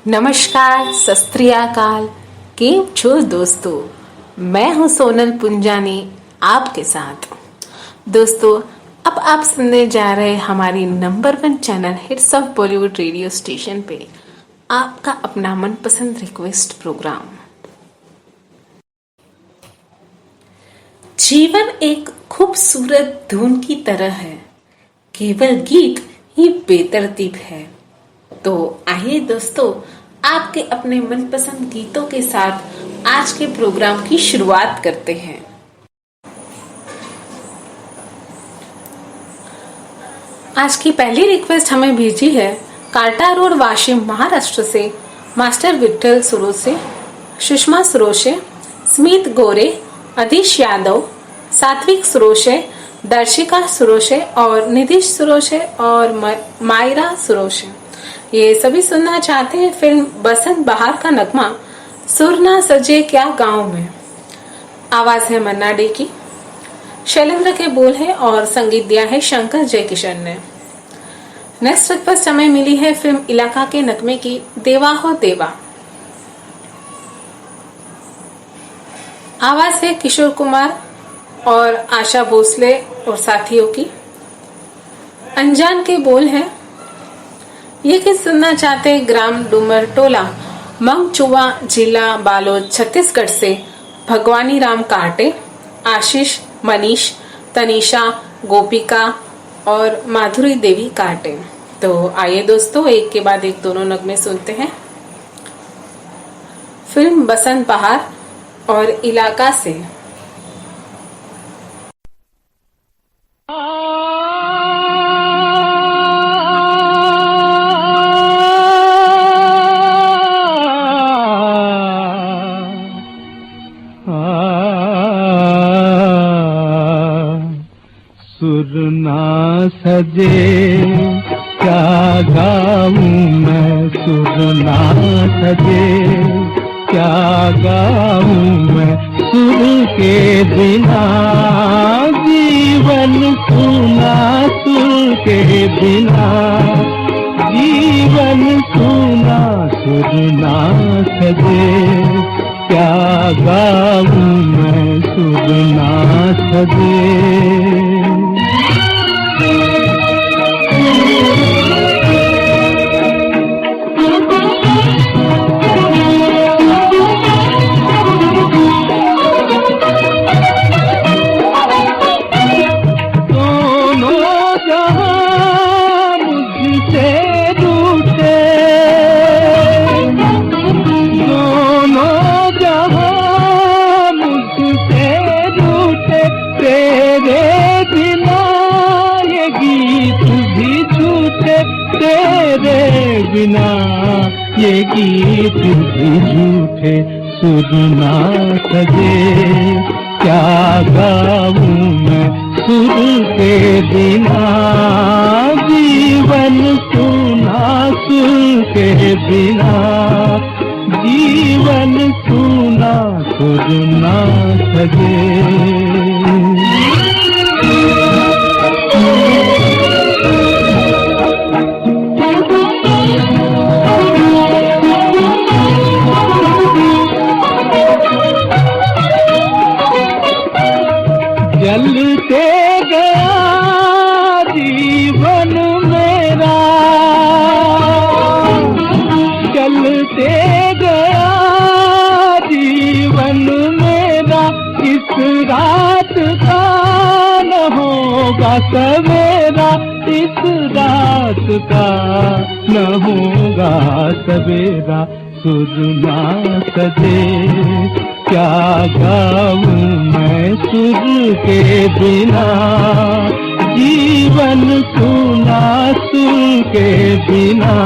नमस्कार, सत श्री अकाल। केम छो दोस्तों, मैं हूं सोनल पुंजानी आपके साथ। दोस्तों, अब आप सुनने जा रहे हमारी number 1 channel hits of Bollywood radio station पे आपका अपना मनपसंद रिक्वेस्ट प्रोग्राम। जीवन एक खूबसूरत धुन की तरह है, केवल गीत ही बेतरतीब है। तो आइए दोस्तों, आपके अपने मनपसंद गीतों के साथ आज के प्रोग्राम की शुरुआत करते हैं। आज की पहली रिक्वेस्ट हमें भेजी है काटा रोड, वाशिम, महाराष्ट्र से मास्टर विठल सुरोसे, सुषमा सुरोशे, स्मित गोरे, अधीश यादव, सात्विक सुरोशे, दर्शिका सुरोशे और निधिश सुरोशे और मायरा सुरोशे। ये सभी सुनना चाहते हैं फिल्म बसंत बहार का नगमा सुर ना सजे क्या गांव में। आवाज है मन्ना डे की, शैलेंद्र के बोल है और संगीत दिया है शंकर जयकिशन ने। नेक्स्ट रिक्वेस्ट हमें मिली है फिल्म इलाका के नगमे की देवा हो देवा। आवाज है किशोर कुमार और आशा भोसले और साथियों की। अनजान के बोल है। ये गीत सुनना चाहते ग्राम डूमर टोला, मंगचुआ, जिला बालोद, छत्तीसगढ़ से भगवानी राम काटे, आशीष, मनीष, तनीषा, गोपिका और माधुरी देवी काटे। तो आइए दोस्तों, एक के बाद एक दोनों नगमे सुनते हैं। फिल्म बसंत बहार और इलाका से। सुर ना सजे क्या गाऊं मैं, सुर ना सजे क्या गाऊं मैं, सुर के बिना जीवन सुना, सुर के बिना जीवन सुना, सुर ना सजे क्या गाऊं मैं, सुर ना सजे। बिना ये गीत भी झूठे, सुर ना सजे क्या गाऊं मैं, सुर के बिना जीवन सुना, सुर के बिना जीवन सुना, सुर ना सजे। चलते गया जीवन मेरा, चलते गया जीवन मेरा, इस रात का न होगा सवेरा, इस रात का न होगा सवेरा, सुर ना सजे क्या गाऊं मैं, सुर के बिना जीवन सुना, सुर के बिना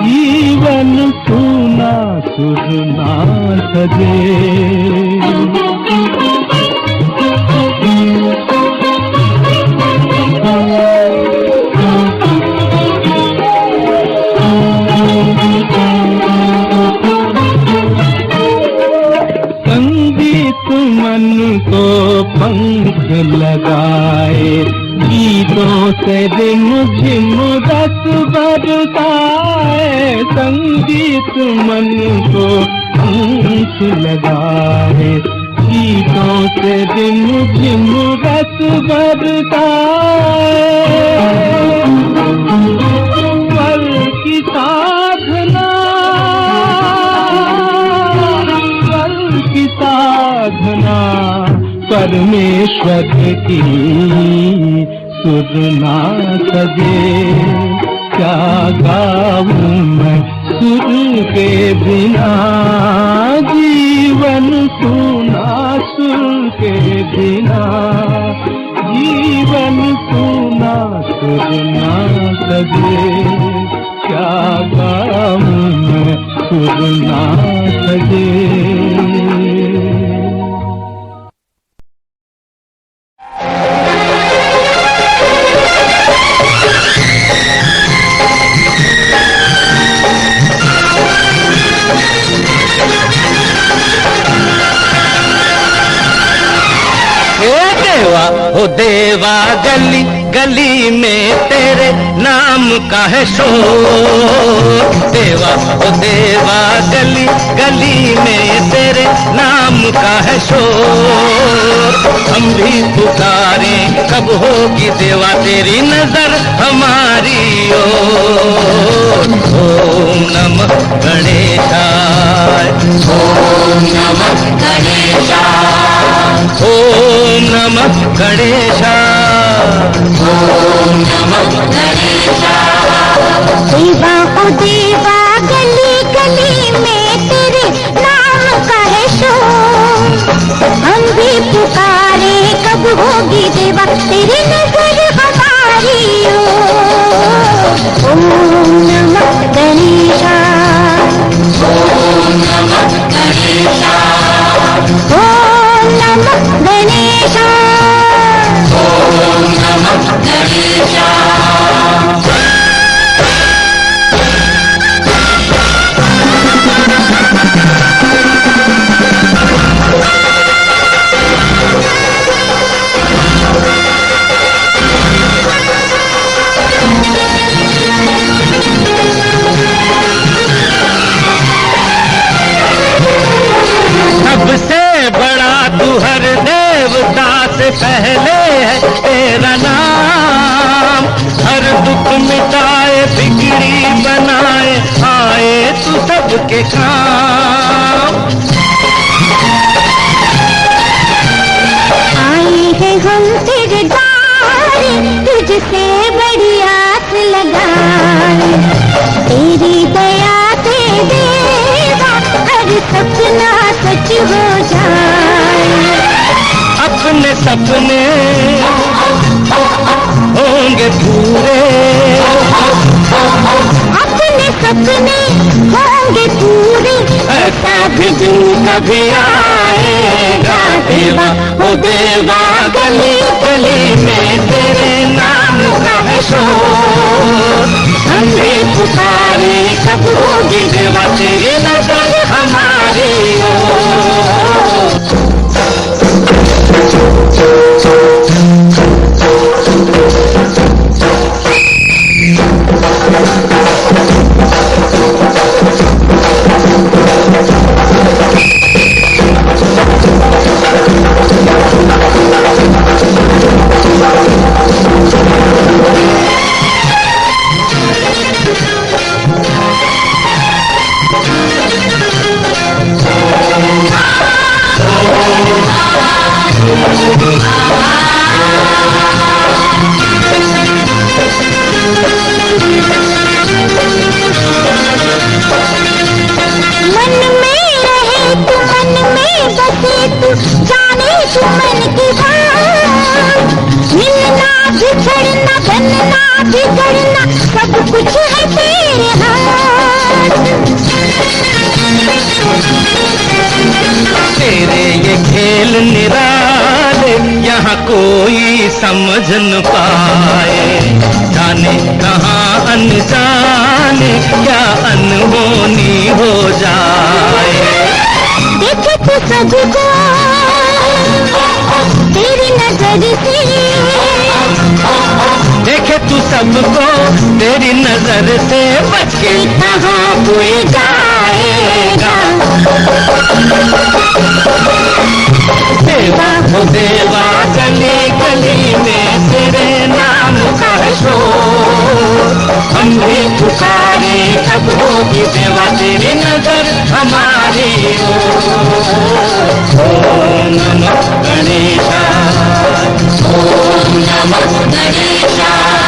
जीवन सुना, सुर ना सजे। मन को पंख लगाए, गीतों से रिमझिम रस बरसाए, संगीत मन को अंश लगाए, गीतों से रिम झिम रस बरसाए। पल की साधना, पल की साधना परमेश्वर की सुर ना सजे। क्या गाऊं मैं सुर के बिना, जीवन सुना सुर के बिना, जीवन सुना सुर ना सजे। क्या गाऊं मैं सुर ना सजे। ओ देवा गली गली में तेरे नाम का है शोर। देवा ओ देवा गली गली में तेरे नाम का है शोर। हम भी पुकारें कब होगी देवा तेरी नजर हमारी ओर। ओम नमः गणेशाय, ओम नमः गणेशाय, ओम नमः गणेशाय, ओम नमः गणेशाय। देवा ओ देवा गली गली में तेरे नाम का है शोर। हम भी पुकारे कब होगी देवा तेरी नजर हमारी ओर। ओम नमः गणेशाय, ओम नमः गणेशाय, ओम नमः गणेशाय, ओम नमः गणेशाय। सबसे बड़ा तू हर देवता से पहले है तेरा नाम। हर दुख मिटाए बिगड़ी बनाए आए तू सबके काम। आए हैं हम तेरे द्वार तुझसे बड़ी आस लगाए। तेरी दया से देवा हर सपना सच हो जाए। अपने सपने होंगे पूरे, अपने सपने होंगे पूरे। ऐसा भी दिन कभी आएगा देवा ओ देवा गली गली में तेरे नाम का है शोर। हम भी पुकारे कब होगी देवा तेरी नजर हमारी ओर। मन में रहे तू मन में बसे तू जाने तू मन की बात। मिलना बिछड़ना बनना बिगड़ना सब कुछ है तेरे हाथ। तेरे ये खेल निराले यहाँ कोई समझ न पाए। जाने कहाँ अनजाने क्या अनहोनी हो जाए। देखे तू सबको तेरी नजर से, देखे तू तू सबको तेरी नजर से बच के कहाँ भूल जाएगा। देवा हो देवा गली गली में तेरे नाम का शोर, हम भी पुकारे कब होगी देवा तेरी नजर हमारी ओर। ओम नमः गणेशाय, ओम नमः गणेशाय,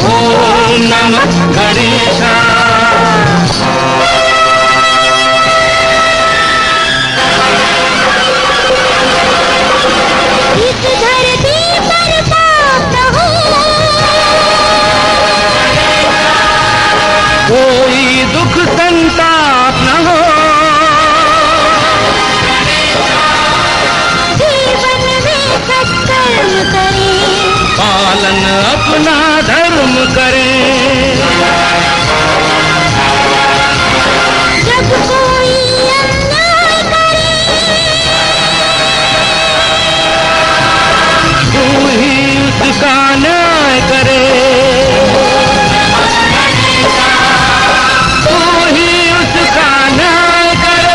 ओम नमः गणेशाय। इस धरती पर पाप हो, कोई दुख संताप न हो, जीवन में सत्कर्म करें, पालन अपना धर्म करें। जब कोई अन्याय करे, तू ही उसका न्याय करे, तू ही उसका न्याय करे।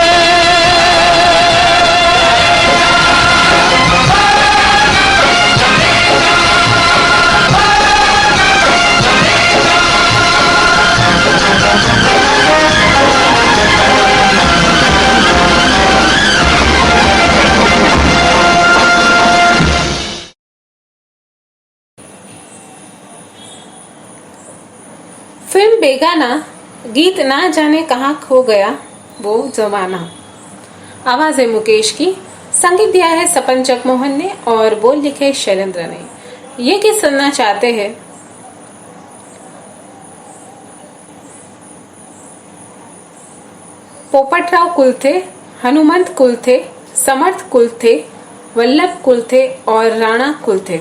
फिल्म बेगाना, गीत ना जाने कहाँ खो गया वो जमाना। आवाज है मुकेश की, संगीत दिया है सपन जगमोहन ने और बोल लिखे शैलेंद्र ने। ये गीत सुनना चाहते हैं पोपटराव कुलथे, हनुमंत कुलथे, समर्थ कुलथे, वल्लभ कुलथे और राणा कुलथे।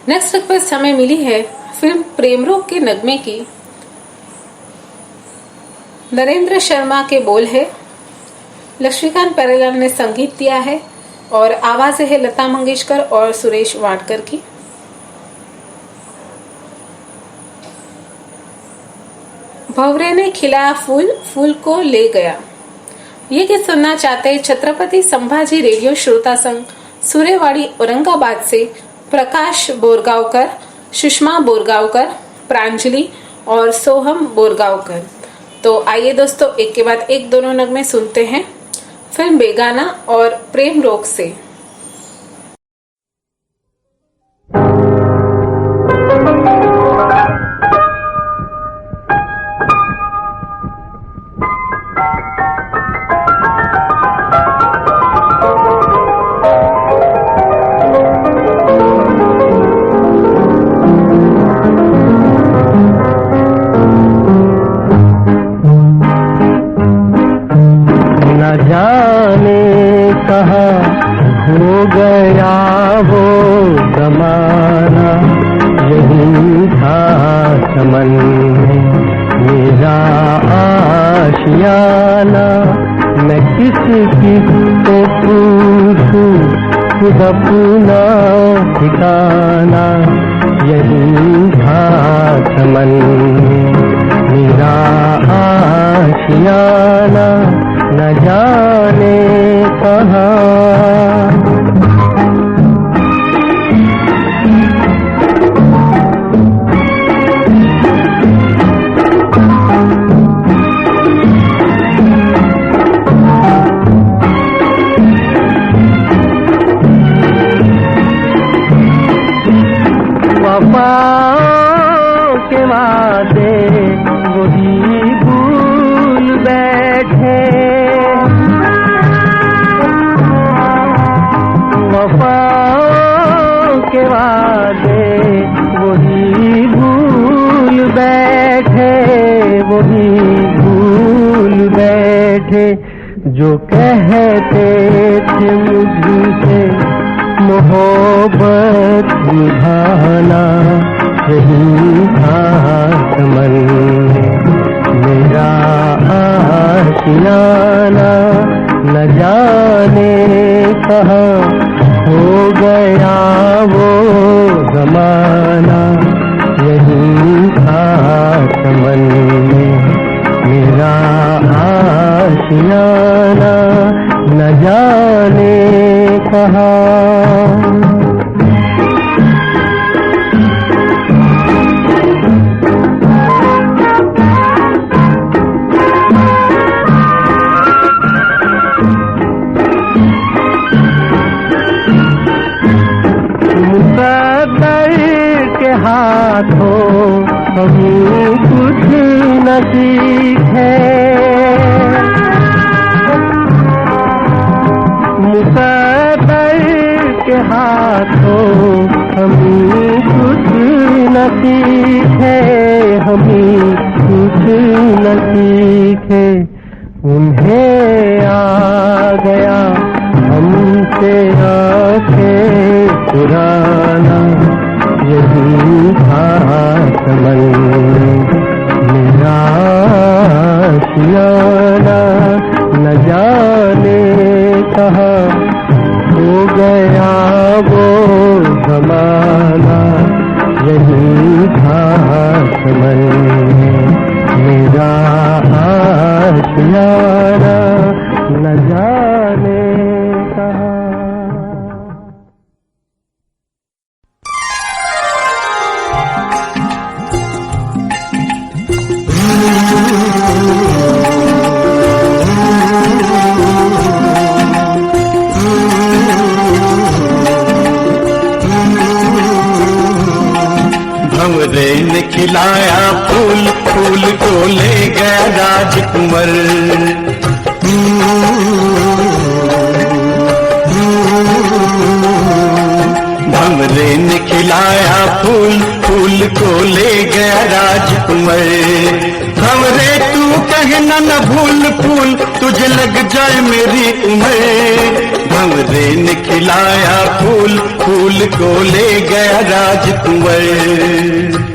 नेक्स्ट रिक्वेस्ट हमें मिली है फिल्म प्रेम रोग के नगमे की। नरेंद्र शर्मा के बोल है, लक्ष्मीकांत प्यारेलाल ने संगीत दिया है और आवाज है लता मंगेशकर और सुरेश वाडकर की। भंवरे ने खिलाया फूल, फूल को ले गया। ये गीत सुनना चाहते हैं छत्रपति संभाजी रेडियो श्रोता संघ सूर्यवाड़ी औरंगाबाद से प्रकाश बोरगांवकर, सुषमा बोरगांवकर, प्रांजलि और सोहम बोरगांवकर। तो आइए दोस्तों, एक के बाद एक दोनों नगमे सुनते हैं फिल्म बेगाना और प्रेम रोग से। अपना ठिकाना यही था चमन में मेरा आशियाना, न जाने कहाँ। वफाओं के वादे वही भूल बैठे, वफाओं के वादे वही भूल बैठे, वही भूल बैठे। जो कहते थे मुझसे मोहब्बत निभाना, यही था चमन में मेरा आशियाना, न जाने कहाँ हो गया वो जमाना यही था चमन में मेरा आशियाना न जाने कहाँ। हाथों कभी कुछ न सीखे मुकद्दर के हाथों हमी कुछ न सीखे हमी कुछ न सीखे उन्हें आ गया हमसे आंखें चुराना यही था चमन मेरा आशियाना न जाने कहाँ हो गया वो जमाना यही था चमन मेरा आशियाना न जाने कहाँ। भंवरे ने खिलाया फूल फूल को ले गया राजकुंवर भंवरे ने खिलाया फूल फूल को ले गया राजकुंवर भंवरे तू कहना न भूल फूल तुझे लग जाए मेरी उम्र भंवरे ने खिलाया फूल फूल को ले गया राजकुंवर।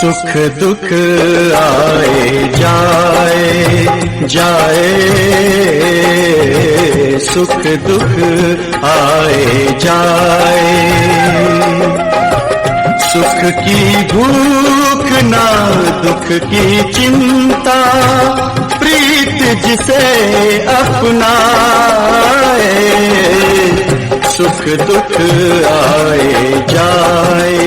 सुख दुख आए जाए सुख दुख आए जाए सुख की भूख ना दुख की चिंता प्रीत जिसे अपनाए सुख दुख आए जाए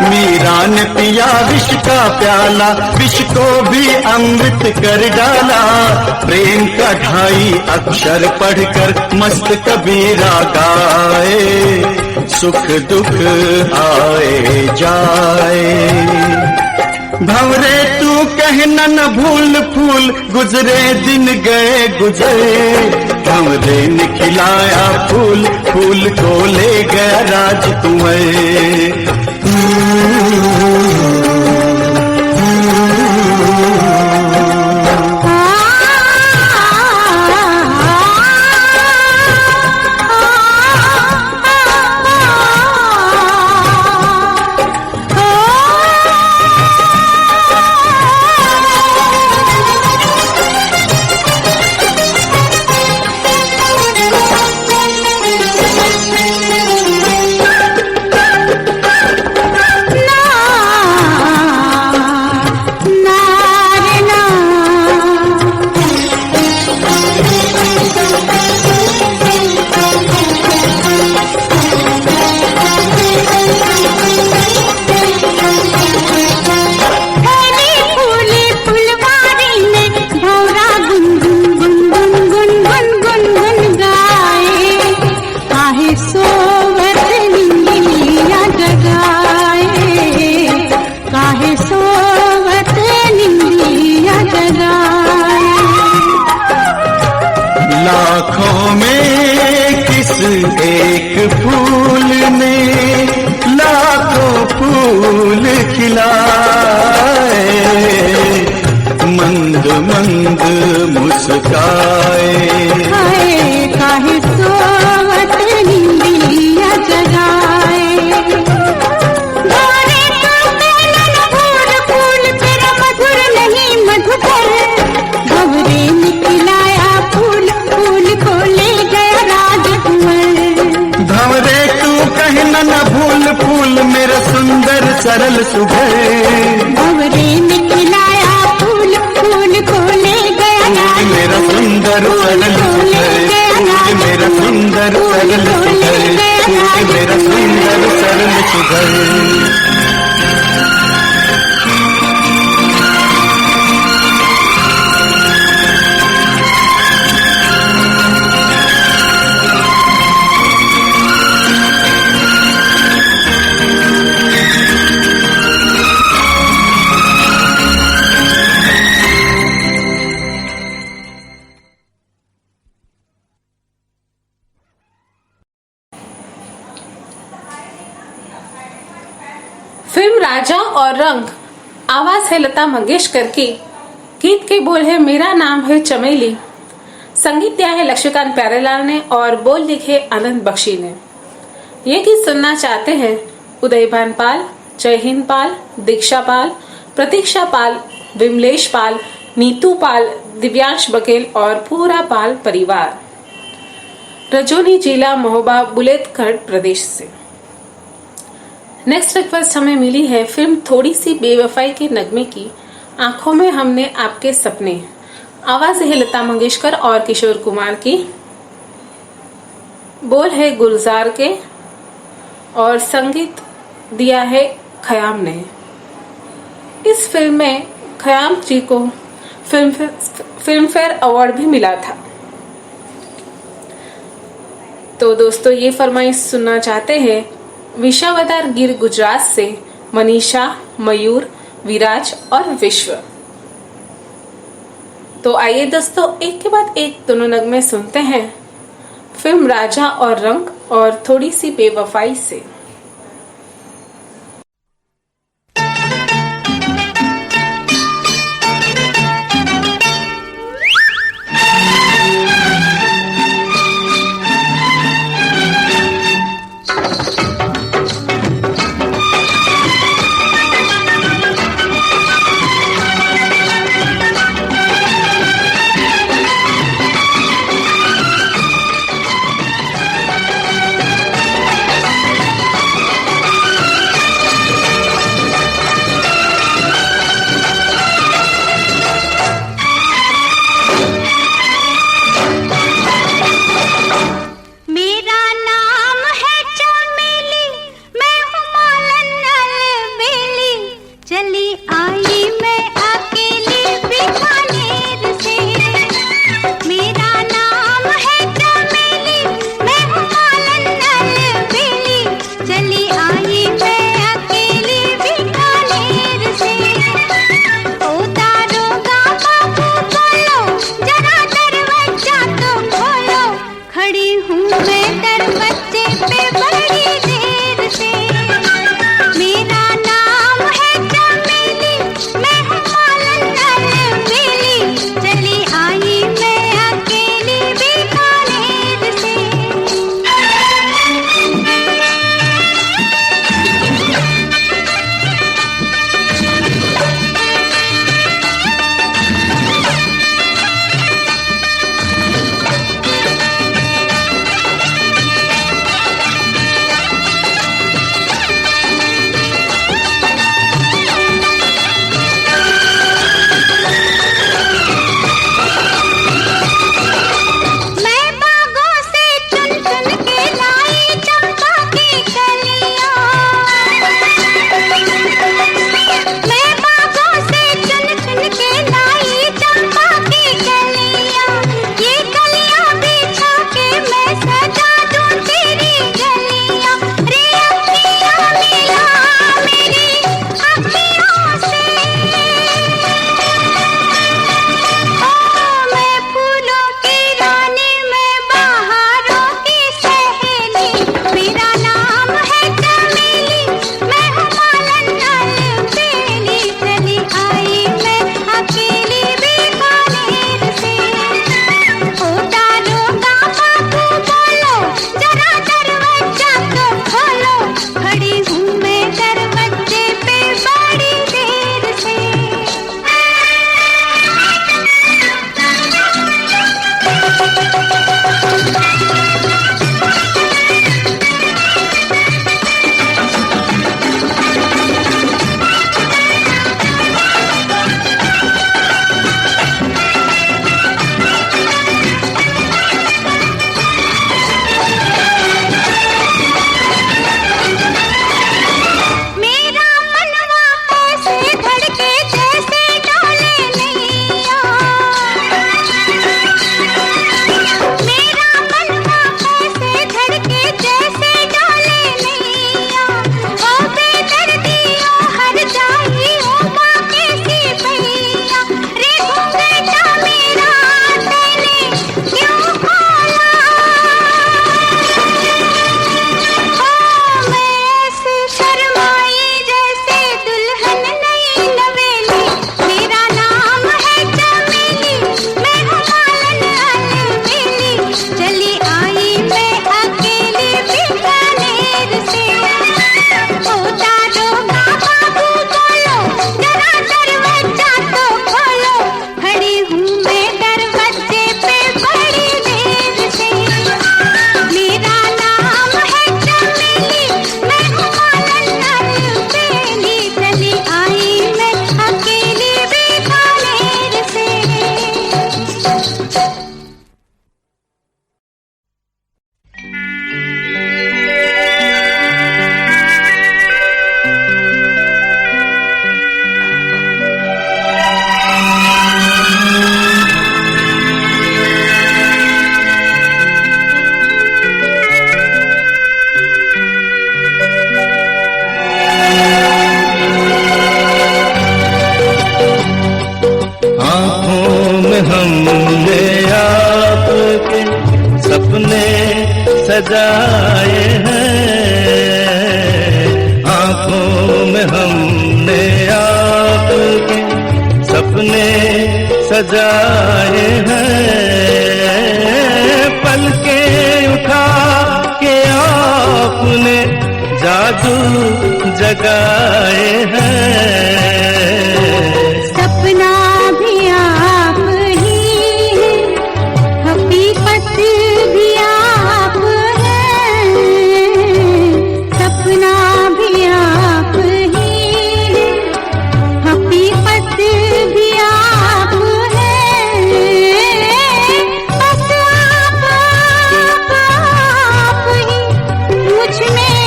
मीरा ने पिया विष का प्याला विष को भी अमृत कर डाला प्रेम का 2.5 अक्षर पढ़कर मस्त कबीरा गाए सुख दुख आए जाए भंवरे तू कहना न भूल फूल गुजरे दिन गए गुजरे भंवरे ने खिलाया फूल फूल को ले गया राज तुम्हें लाखों में किस एक फूल ने लाखों फूल खिलाए मंद मंद मुस्काए काहे सोवत निंदिया जगाए गोरे का फूल फूल तेरा मधुर नहीं मधुकर भंवरे निकलाया फूल फूल को ले गया राजकुंवर भंवरे तू कहना न भूल फूल मेरा सुंदर सरल सुघर भंवरे निकलाया फूल फूल को ले गया मेरा सुंदर सरल सुघर मेरा सुंदर सरल सुघर मेरा सुंदर सरल सुघर फिल्म राजा और रंग आवाज है लता मंगेशकर की। गीत के बोल है मेरा नाम है चमेली। संगीत दिया है लक्ष्मीकांत प्यारेलाल ने और बोल लिखे आनंद बख्शी ने। ये गीत सुनना चाहते हैं उदयभान पाल, जय हिंद पाल, दीक्षा पाल, प्रतीक्षा पाल, विमलेश पाल, नीतू पाल, दिव्यांश बघेल और पूरा पाल परिवार, रजौनी जिला महोबा बुलेटखंड प्रदेश से। नेक्स्ट रिक्वेस्ट हमें मिली है फिल्म थोड़ी सी बेवफाई के नगमे की आंखों में हमने आपके सपने। आवाज है लता मंगेशकर और किशोर कुमार की। बोल है गुलजार के और संगीत दिया है खयाम ने। इस फिल्म में खयाम जी को फिल्म फेयर अवार्ड भी मिला था। तो दोस्तों ये फरमाइश सुनना चाहते हैं विशावदार गिर गुजरात से मनीषा, मयूर, विराज और विश्व। तो आइए दोस्तों एक के बाद एक दोनों नगमे सुनते हैं फिल्म राजा और रंग और थोड़ी सी बेवफाई से। सजाए हैं, आंखों में हमने आपके सपने सजाए हैं, पलके उठा के आपने जादू जगाए हैं। सपना भी आप ही है, हकीकत भी आप है। सपना भी आप ही है, हकीकत भी आप है। बस आप ही मुझ में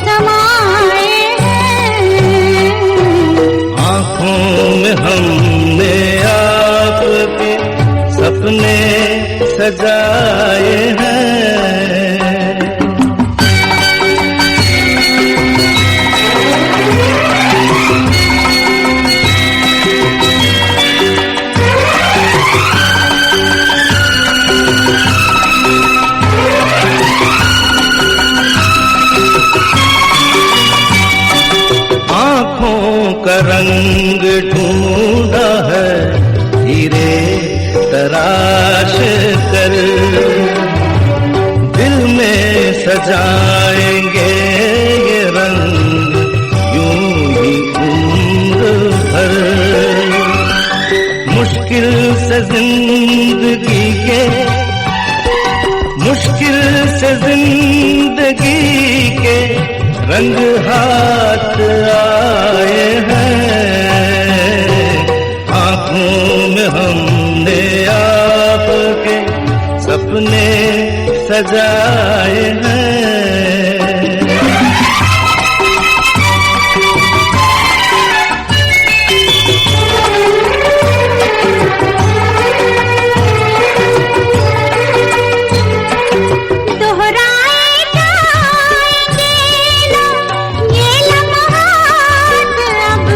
समाए हैं। आँखों में हमने आपके सपने सजाए हैं। आँखों का रंग ढूंढा है हीरे तराश कर, दिल में सजाएंगे ये रंग यूं ही उम्र भर। मुश्किल से जिंदगी के रंग हाथ आए हैं, आँखों में हमने आपके सपने सजाए हैं। दोहराए जाएंगे ना ये लम्हात अब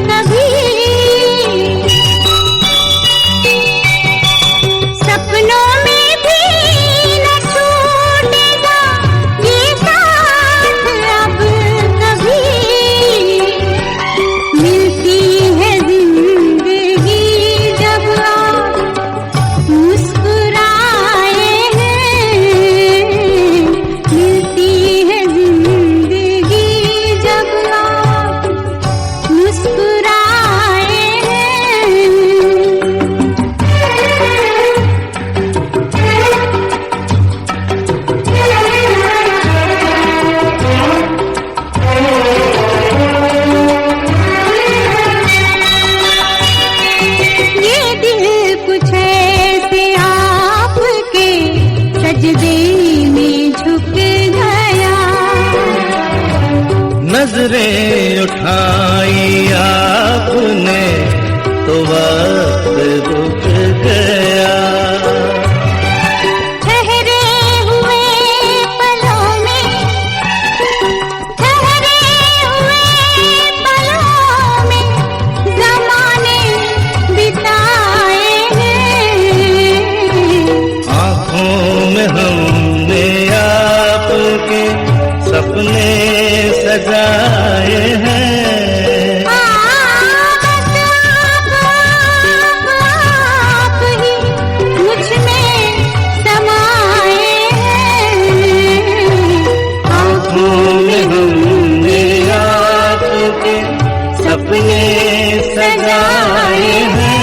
कभी, सपनों में भी न छूटेगा ये साथ अब कभी। मिलती है जिंदगी जब आप मुस्कुराए हैं, मिलती है जिंदगी जब आप मुस्कुराए हैं। ये दिल कुछ ऐसे आपके सजदे में झुक गया। नजरें उठाई आपने तो वक्त रुक गया। ठहरे हुए पलों में, ठहरे हुए पलों में ज़माने बिताए हैं। आँखों में हमने आपके सपने सजाए हैं। बस आप ही मुझ में समाए हैं। आँखों में हमने आपके सपने सजाए हैं।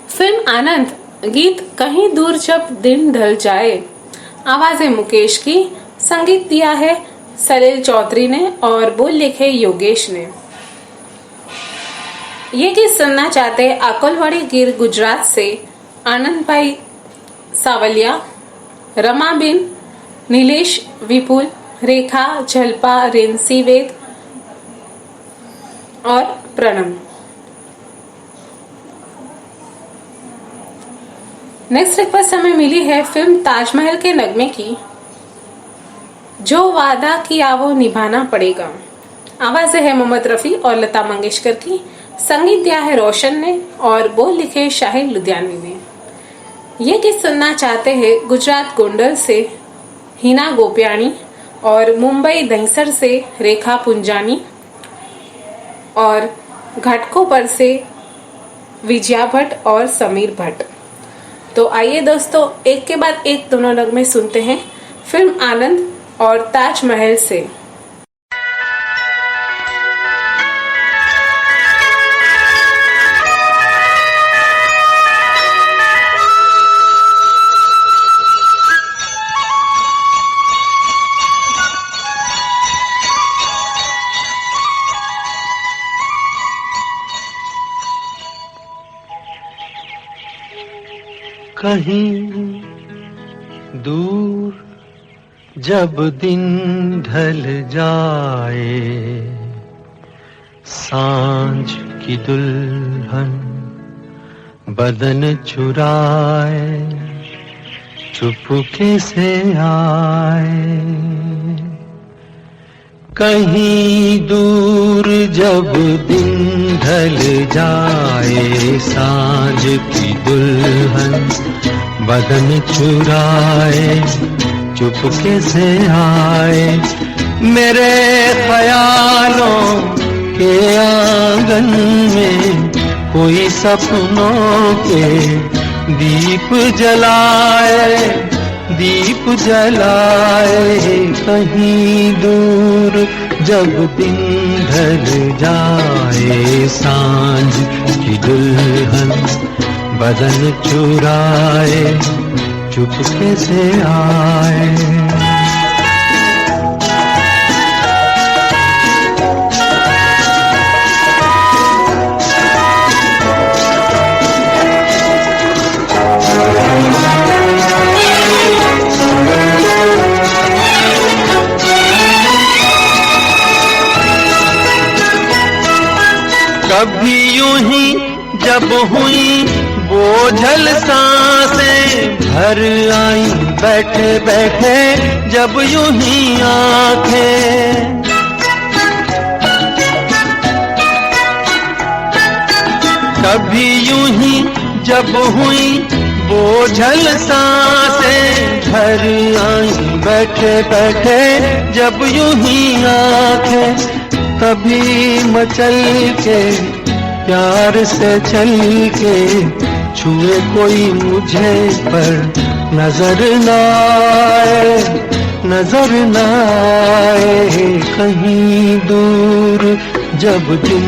फिल्म आनंद गीत कहीं दूर जब दिन ढल जाए, आवाजें मुकेश की, संगीत दिया है सलील चौधरी ने और बोल लिखे योगेश ने। ये गीत सुनना चाहते अकोलवाड़ी गिर गुजरात से आनंद भाई सावलिया, रमाबिन, नीलेश विपुल, रेखा, झलपा, रिंसी वेद और प्रणम। नेक्स्ट रिक्वेस्ट हमें मिली है फिल्म ताजमहल के नगमे की, जो वादा किया वो निभाना पड़ेगा। आवाजें है मोहम्मद रफी और लता मंगेशकर की, संगीत दिया है रोशन ने और बोल लिखे शाहिद लुधियानवी ने। ये गीत सुनना चाहते हैं गुजरात गोंडल से हिना गोपियाणी और मुंबई दहिसर से रेखा पुंजानी और घाटकोपर से विजया भट्ट और समीर भट्ट। तो आइए दोस्तों, एक के बाद एक दोनों नगमे सुनते हैं फिल्म आनंद और ताजमहल से। कहीं दूर जब दिन ढल जाए, सांझ की दुल्हन बदन चुराए चुपके से आए। कहीं दूर जब दिन ढल जाए, सांझ की दुल्हन बदन चुराए चुपके से आए। मेरे ख्यालों के आंगन में कोई सपनों के दीप जलाए, दीप जलाए। कहीं दूर जब दिन ढल जाए, सांझ की दुल्हन बदन चुराए चुपके से आए। कभी यूं ही जब हुई बोझल सांसें भर आई, बैठे बैठे जब यूं ही आंखें। कभी यूं ही जब हुई बोझल सांसें भर आई, बैठे बैठे जब यूं ही आंखें। कभी मचल के प्यार से चल के छुए कोई मुझे पर नजर न आए, नजर न आए। कहीं दूर जब दिन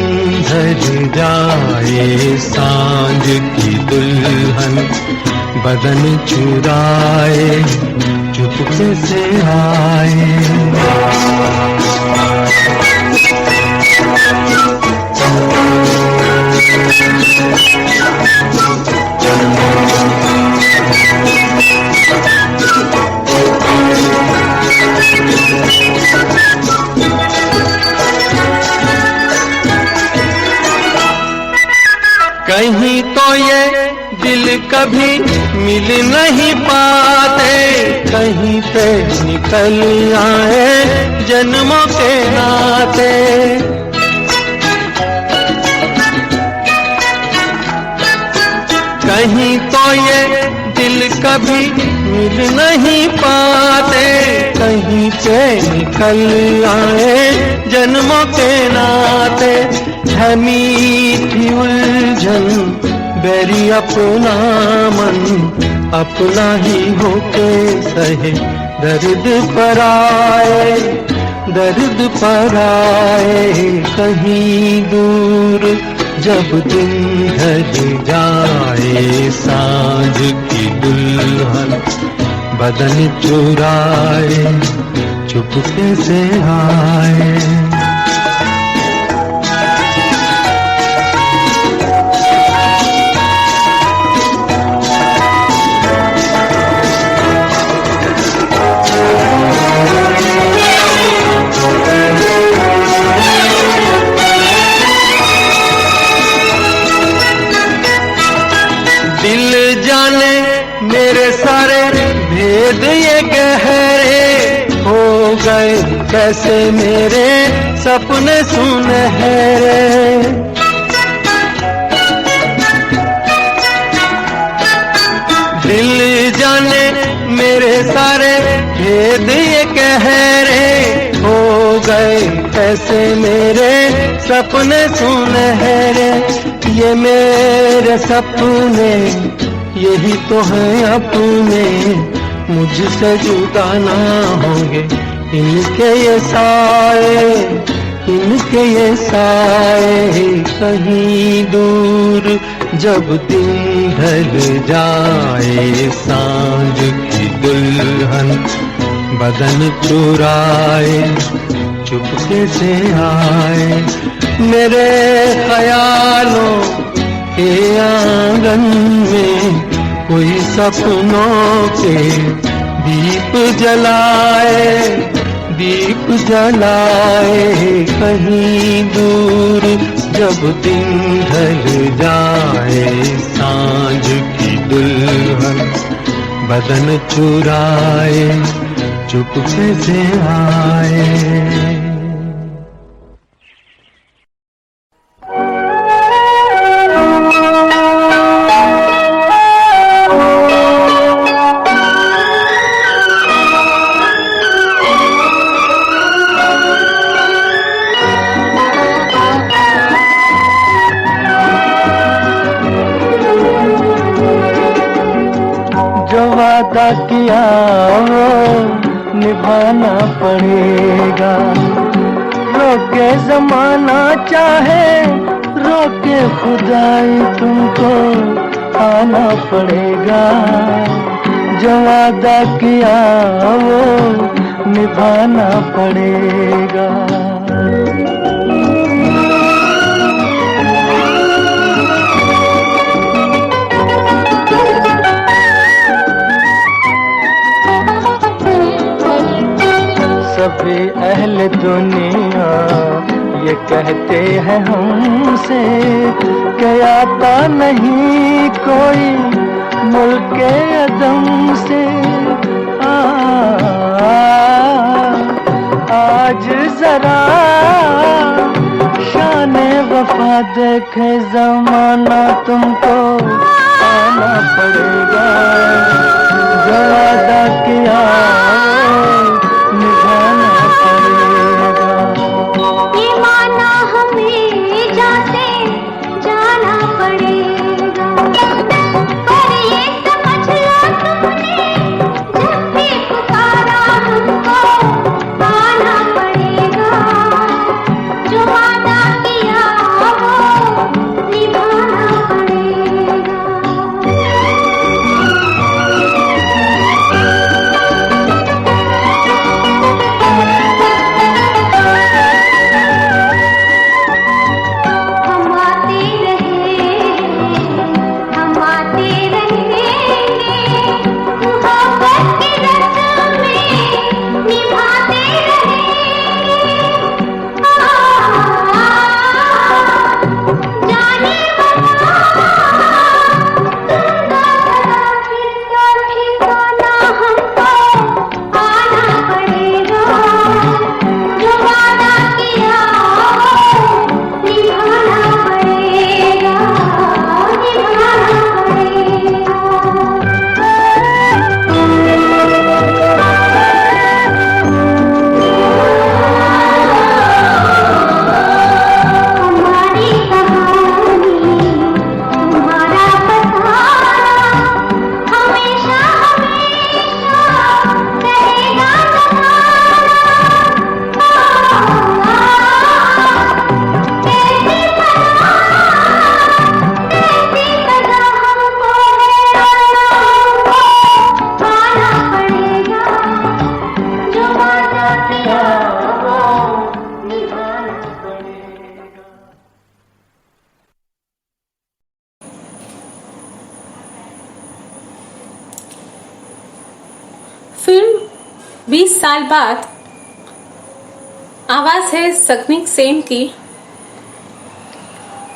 ढल जाए, सांझ की दुल्हन बदन चुराए चुपके से आए। कहीं तो ये दिल कभी मिल नहीं पाते, कहीं पे निकल आए जन्मों के नाते। कहीं तो ये दिल कभी मिल नहीं पाते, कहीं पे निकल आए जन्मों के नाते। है मीठी उलझन बैरी अपना मन, अपना ही होके सहे दर्द पर आए, दर्द पर आए। कहीं दूर जब दिन ढल जाए, सांझ की दुल्हन बदन चुराए चुपके से आए। कैसे मेरे सपने सुनहरे। दिल जाने मेरे सारे भेद ये गहरे हो गए, कैसे मेरे सपने सुनहरे। ये मेरे सपने यही तो हैं अपने, मुझसे जुदा ना होंगे इनके ये साए, इनके ये साए। कहीं दूर जब दिन ढल जाए, सांझ की दुल्हन बदन चुराए, चुपके से आए मेरे ख्यालों के आंगन में, कोई सपनों के दीप जलाए, दीप जलाए। कहीं दूर जब दिन ढल जाए, सांझ की दुल्हन बदन चुराए, चुपके से आए। वादा किया वो निभाना पड़ेगा, रोके जमाना चाहे रोके खुदाई, तुमको आना पड़ेगा। जो वादा किया वो निभाना पड़ेगा। सभी अहले दुनिया ये कहते हैं हमसे कि आता नहीं कोई मुल्के अदम से। आज जरा शाने वफा देखे जमाना, तुमको आना पड़ेगा। जो वादा किया निभाना पड़ेगा। ये माना हमें जाते जाना पड़ेगा, पर ये समझ लो तुमने जब भी पुकारा हमको आना पड़ेगा। जो वादा किया वो निभाना पड़ेगा। फिल्म 20 साल बाद आवाज है सकनिक सेन की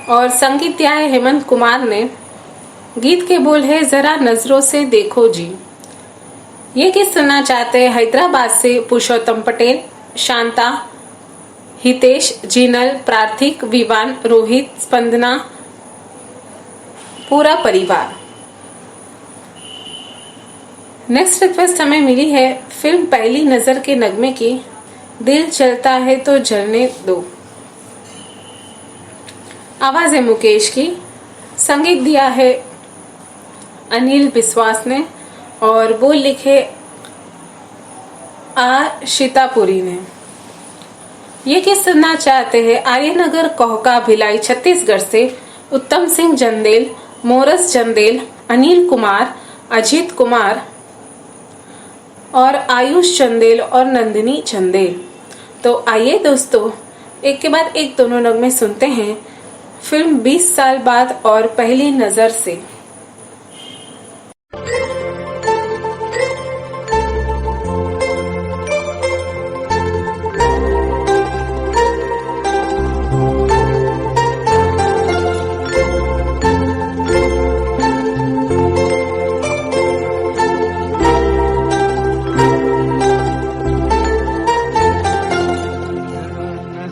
और संगीत दिया है हेमंत कुमार ने। गीत के बोल है जरा नजरों से देखो जी। ये गीत सुनना चाहते हैं हैदराबाद से पुरुषोत्तम पटेल, शांता, हितेश, जिनल, प्रार्थिक, विवान, रोहित, स्पंदना, पूरा परिवार। नेक्स्ट रिक्वेस्ट हमें मिली है फिल्म पहली नजर के नगमे की, दिल चलता है तो जलने दो। आवाज है मुकेश की, संगीत दिया है अनिल बिस्वास ने और बोल लिखे शितापुरी ने। ये किस सुनना चाहते हैं आर्यनगर, कोहका, भिलाई, छत्तीसगढ़ से उत्तम सिंह चंदेल, मोरस चंदेल, अनिल कुमार, अजीत कुमार और आयुष चंदेल और नंदिनी चंदेल। तो आइए दोस्तों, एक के बाद एक दोनों नगमे सुनते हैं फिल्म 20 साल बाद और पहली नजर से।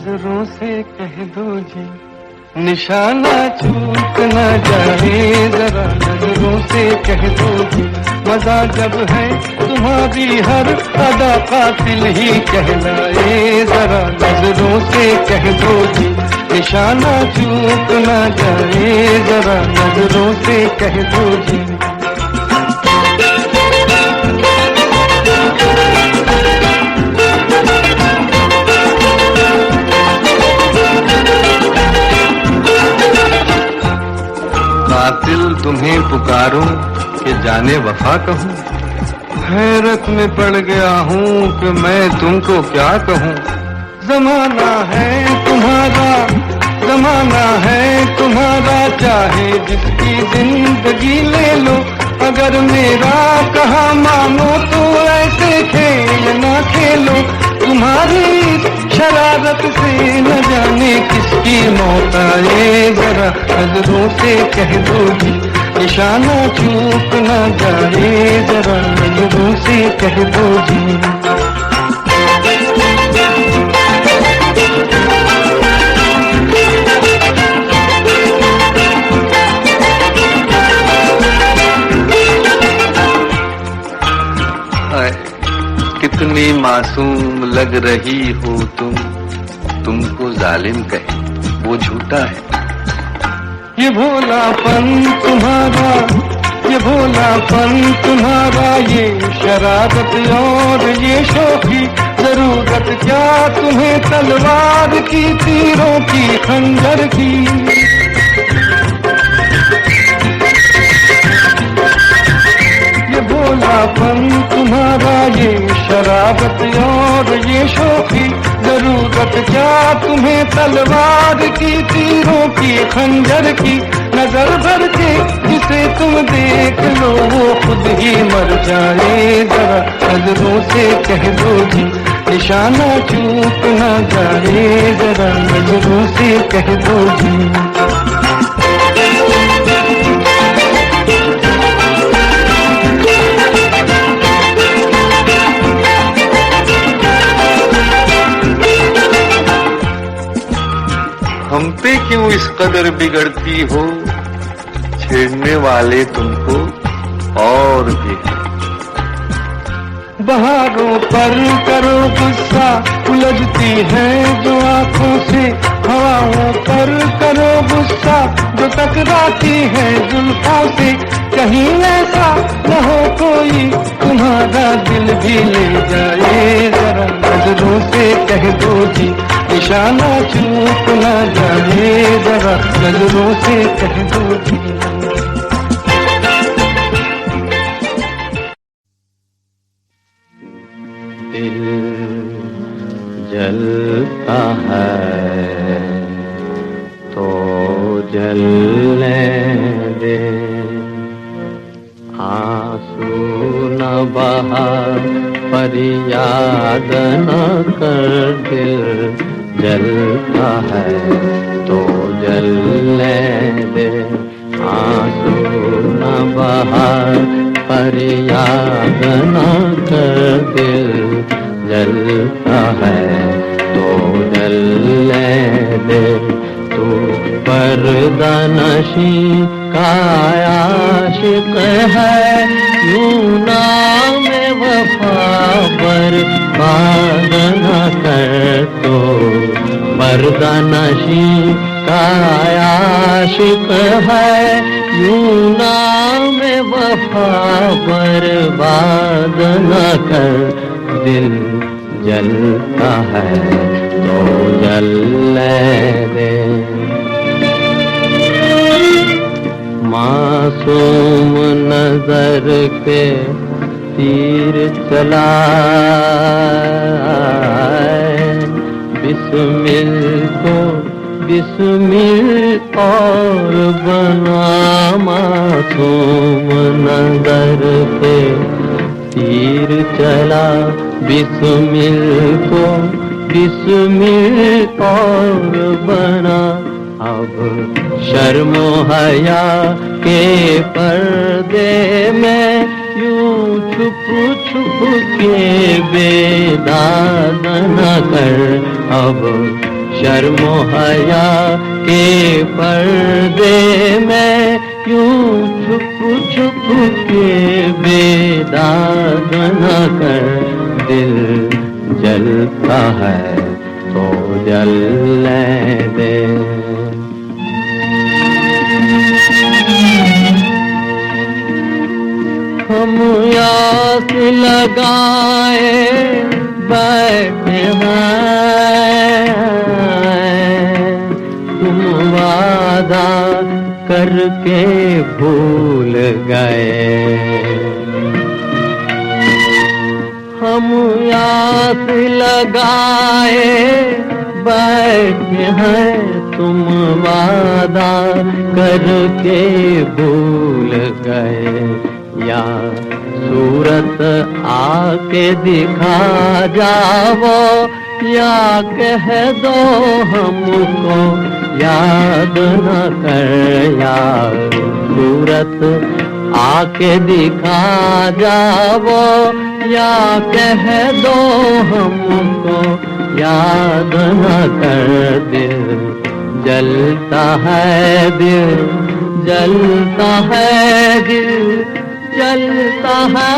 नजरों से कह दो जी निशाना चूक न जाए, जरा नजरों से कह दो जी मजा जब है तुम्हारी हर अदा कातिल ही कहलाए, जरा नजरों से कह दो जी निशाना चूक न जाए, जरा नजरों से कह दो जी। कातिल तुम्हें पुकारूं कि जाने वफा कहूं, हैरत में पड़ गया हूं कि मैं तुमको क्या कहूं। जमाना है तुम्हारा, जमाना है तुम्हारा, चाहे जिसकी जिंदगी ले लो, अगर मेरा कहा मानो तो ऐसे खेल ना खेलो। तुम्हारी शरारत से न जाने किसकी मौत आए, जरा नजरों से कह दो जी निशाना चूक न जाए, जरा नजरों से कह दो जी। कितनी मासूम लग रही हो तुम, तुमको जालिम कहे वो झूठा है। ये भोलापन तुम्हारा, ये भोलापन तुम्हारा, ये शरारत और ये शौकी, जरूरत क्या तुम्हें तलवार की, तीरों की, खंजर की। ये भोलापन तुम्हारा, ये शरारत और ये शौकी, जरूरत क्या तुम्हें तलवार की, तीरों की, खंजर की। नजर भर के जिसे तुम देख लो वो खुद ही मर जाए, जरा नजरों से कह दो जी निशाना चूक न जाए, जरा नजरों से कह दो जी। हम पे क्यों इस कदर बिगड़ती हो, छेड़ने वाले तुमको और भी हैं। बहारों पर करो गुस्सा, उलझती है जो आंखों से, हवाओं पर करो गुस्सा जो टकराती है जुल्फों से। कहीं ऐसा न हो कोई तुम्हारा दिल भी ले जाए, जरा नजरों से कह दो जी निशाना चूक न जाए, जरा नजरों से कह दो जी। दिल जलता है तो जलने दे, आंसू न बहा फरियाद न कर, दिल जलता है तो जलने दे, आंसू न बहा फरियाद न कर, दिल जलता है तो जलने दे, तू पर्दा नशी का आशिक है, यूं नाम वफा बर्बाद न कर, तो पर्दा नशी का आशिक है, यूं नाम वफा बर्बाद न कर, दिल जलता है तो जलने दे। मासूम नजर के तीर चलाए, बिस्मिल को बिस्मिल और बना, मासूम नजर के तीर चला, बिस्मिल को बिस्मिल और बना, अब शर्मो हया के पर्दे में यूं छुप छुप के बेदाग न कर, अब शर्मो हया के पर्दे में यूं छुप छुप के बेदाग न कर, दिल जलता है तो जलने दे। हम आस लगाए बैठे हैं, तुम वादा करके भूल गए, हम आस लगाए बैठे हैं, तुम वादा करके भूल गए, या सूरत आके दिखा जाओ, या कह दो हमको याद न कर, या सूरत आके दिखा जाओ, या कह दो हमको याद न कर, दिल जलता है, दिल जलता है, दिल जलता है।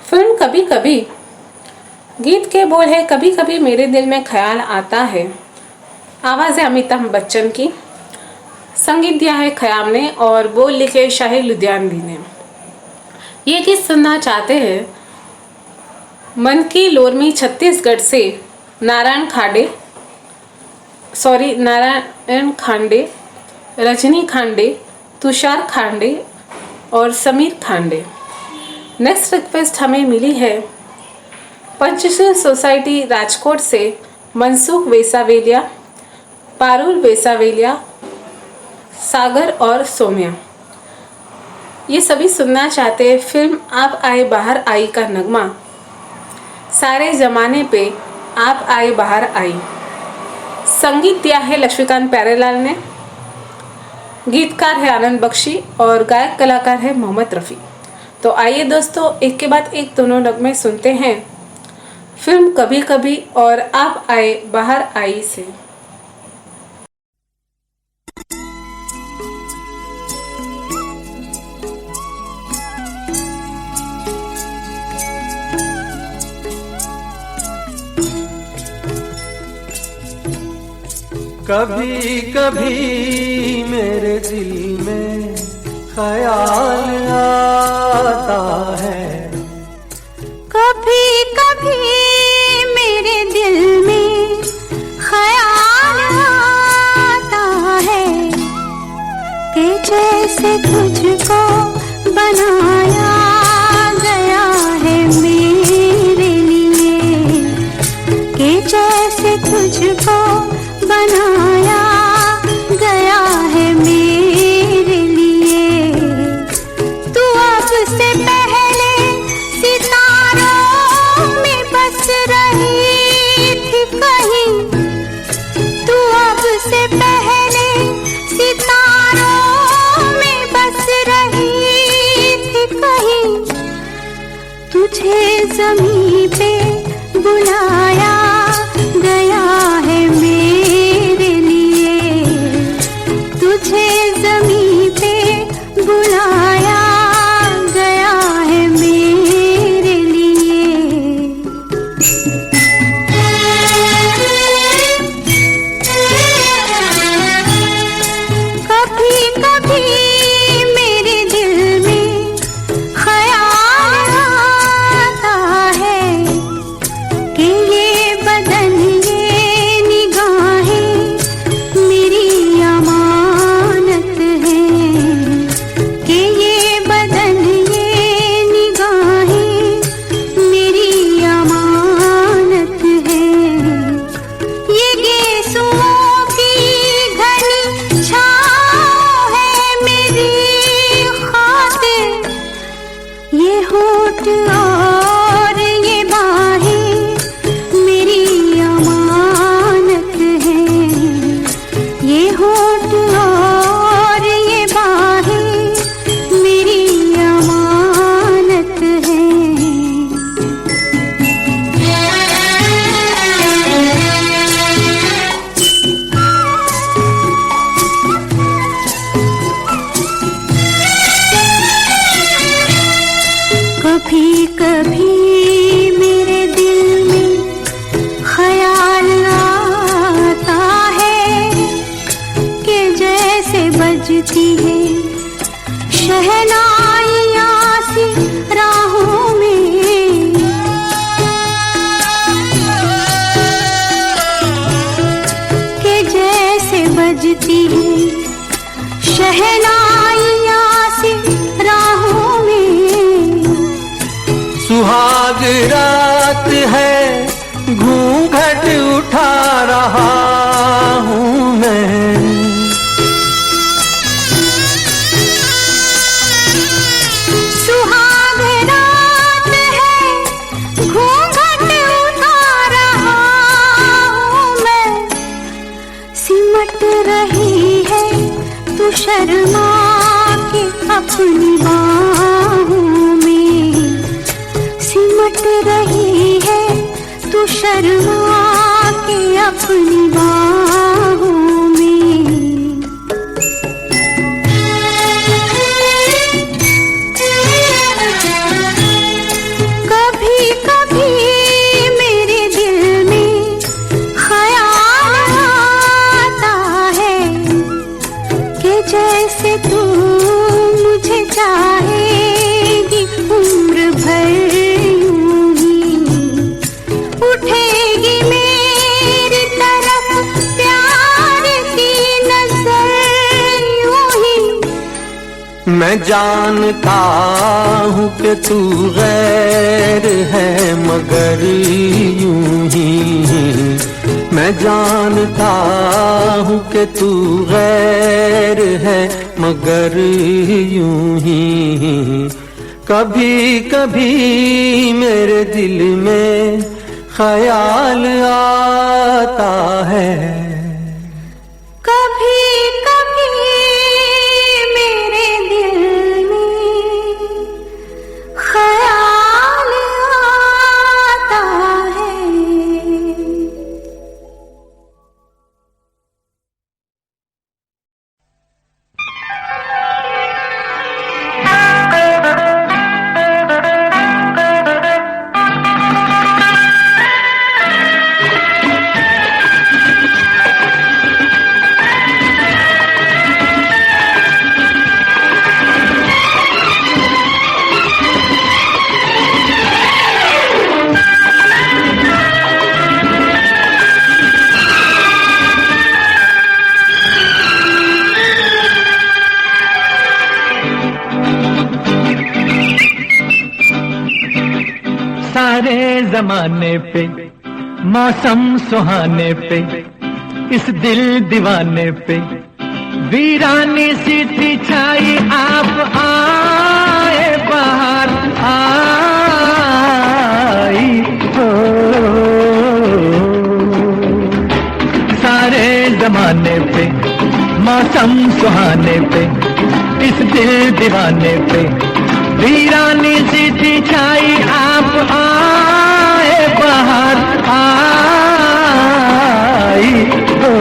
फिल्म कभी कभी गीत के बोल है कभी कभी मेरे दिल में ख्याल आता है। आवाज़ है अमिताभ बच्चन की, संगीत दिया है खयाम ने और बोल लिखे शाहिद लुधियानवी ने। ये गीत सुनना चाहते हैं मन की लोरमी छत्तीसगढ़ से नारायण खांडे, रजनी खांडे, तुषार खांडे और समीर खांडे। नेक्स्ट रिक्वेस्ट हमें मिली है पंचशील सोसाइटी राजकोट से मनसुख वेसावेलिया, पारुल वेसावेलिया, सागर और सोम्या। ये सभी सुनना चाहते हैं फिल्म आप आए बाहर आई का नगमा, सारे जमाने पे आप आए बाहर आई। संगीत दिया है लक्ष्मीकांत प्यारेलाल ने, गीतकार है आनंद बख्शी और गायक कलाकार है मोहम्मद रफ़ी। तो आइए दोस्तों एक के बाद एक दोनों नगमे सुनते हैं फिल्म कभी कभी और आप आए बाहर आई से। कभी कभी मेरे दिल में ख्याल आता है, कभी कभी मेरे दिल में ख्याल आता है कि जैसे तुझको बनाया गया है मेरे लिए, कि जैसे तुझको बनाया गया है मेरे लिए। तू अब से पहले सितारों में बस रही थी कहीं, तुझे ज़मीं पे बुलाया गया है मेरे लिए, तुझे ज़मीं पे बुलाया गया है मेरे लिए। कभी कभी मेरे दिल में ख्याल आता है कि ये बदन ये निगाहें मेरी अमानत है, कि ये बदन ये निगाहें मेरी अमानत है। ये गेसुओं की घनी छाँव है मेरी खातिर, ये होठ और ये बाहें मेरी अमानत है, ये होठ और ये बाहें मेरी अमानत है। कभी कभी मेरे दिल में ख्याल आता है कि जैसे बजती है शहनाइयाँ सी राहों में, कि जैसे बजती है शहनाइयाँ सी राहों में। सुहाग रात है घूंघट उठा रहा हूँ मैं, सुहाग रात है घूंघट उठा रहा हूँ मैं, सिमट रही है तू शर्मा के अपनी बाहों में, सिमट रही है तू शर्मा के अपनी बाहों में। कभी कभी मेरे दिल में ख्याल आता है कि जैसे तू मुझे चाहेगी उम्र भर यूं ही, उठेगी मेरी तरफ प्यार की नजर यूं ही। मैं जानता हूँ कि तू गैर है मगर यूं ही, मैं जानता हूँ कि तू गैर है मगर यूं ही। कभी कभी मेरे दिल में ख्याल आता है, कभी कभी मेरे दिल में ख्याल आता है। सारे जमाने पे मौसम सुहाने पे इस दिल दीवाने पे वीरानी सी थी छाई, आप आए बाहर आई हो। सारे जमाने पे मौसम सुहाने पे इस दिल दीवाने पे वीरानी सी थी छाई आप आए बाहर आई हो।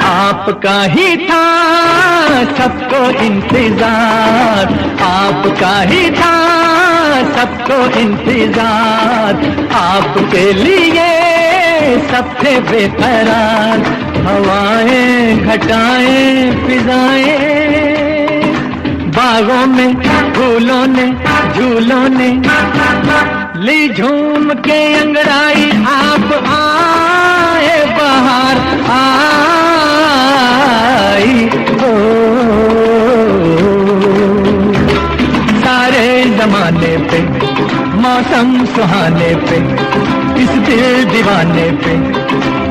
आपका ही था सबको इंतजार, आपका ही था सबको इंतजार, आपके लिए सब थे बेकरार। हवाएं घटाएं फिजाएं, बागों में फूलों ने झूलों ने ली झूम के अंगड़ाई। आप आए बाहर आई हो। सारे जमाने पे मौसम सुहाने पे इस दिल दीवाने पे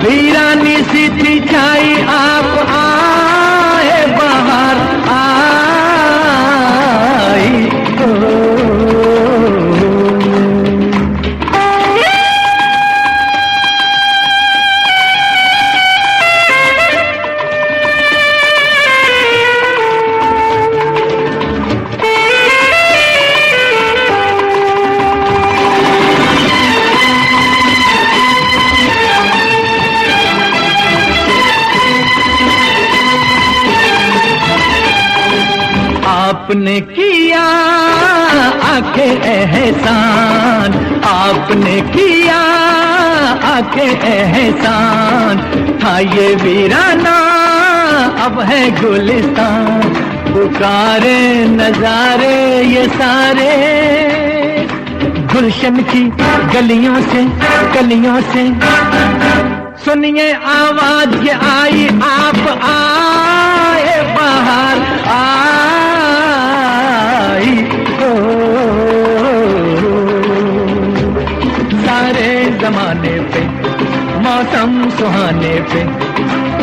वीरानी सी थी छाई आप आए बाहर आई हो। आपने किया आके एहसान, आपने किया आके एहसान, था ये वीराना अब है गुलिस्तान। पुकारे नजारे ये सारे गुलशन की गलियों से गलियों से, सुनिए आवाज ये आई आप आए बाहर आई हो। सारे जमाने पे मौसम सुहाने पे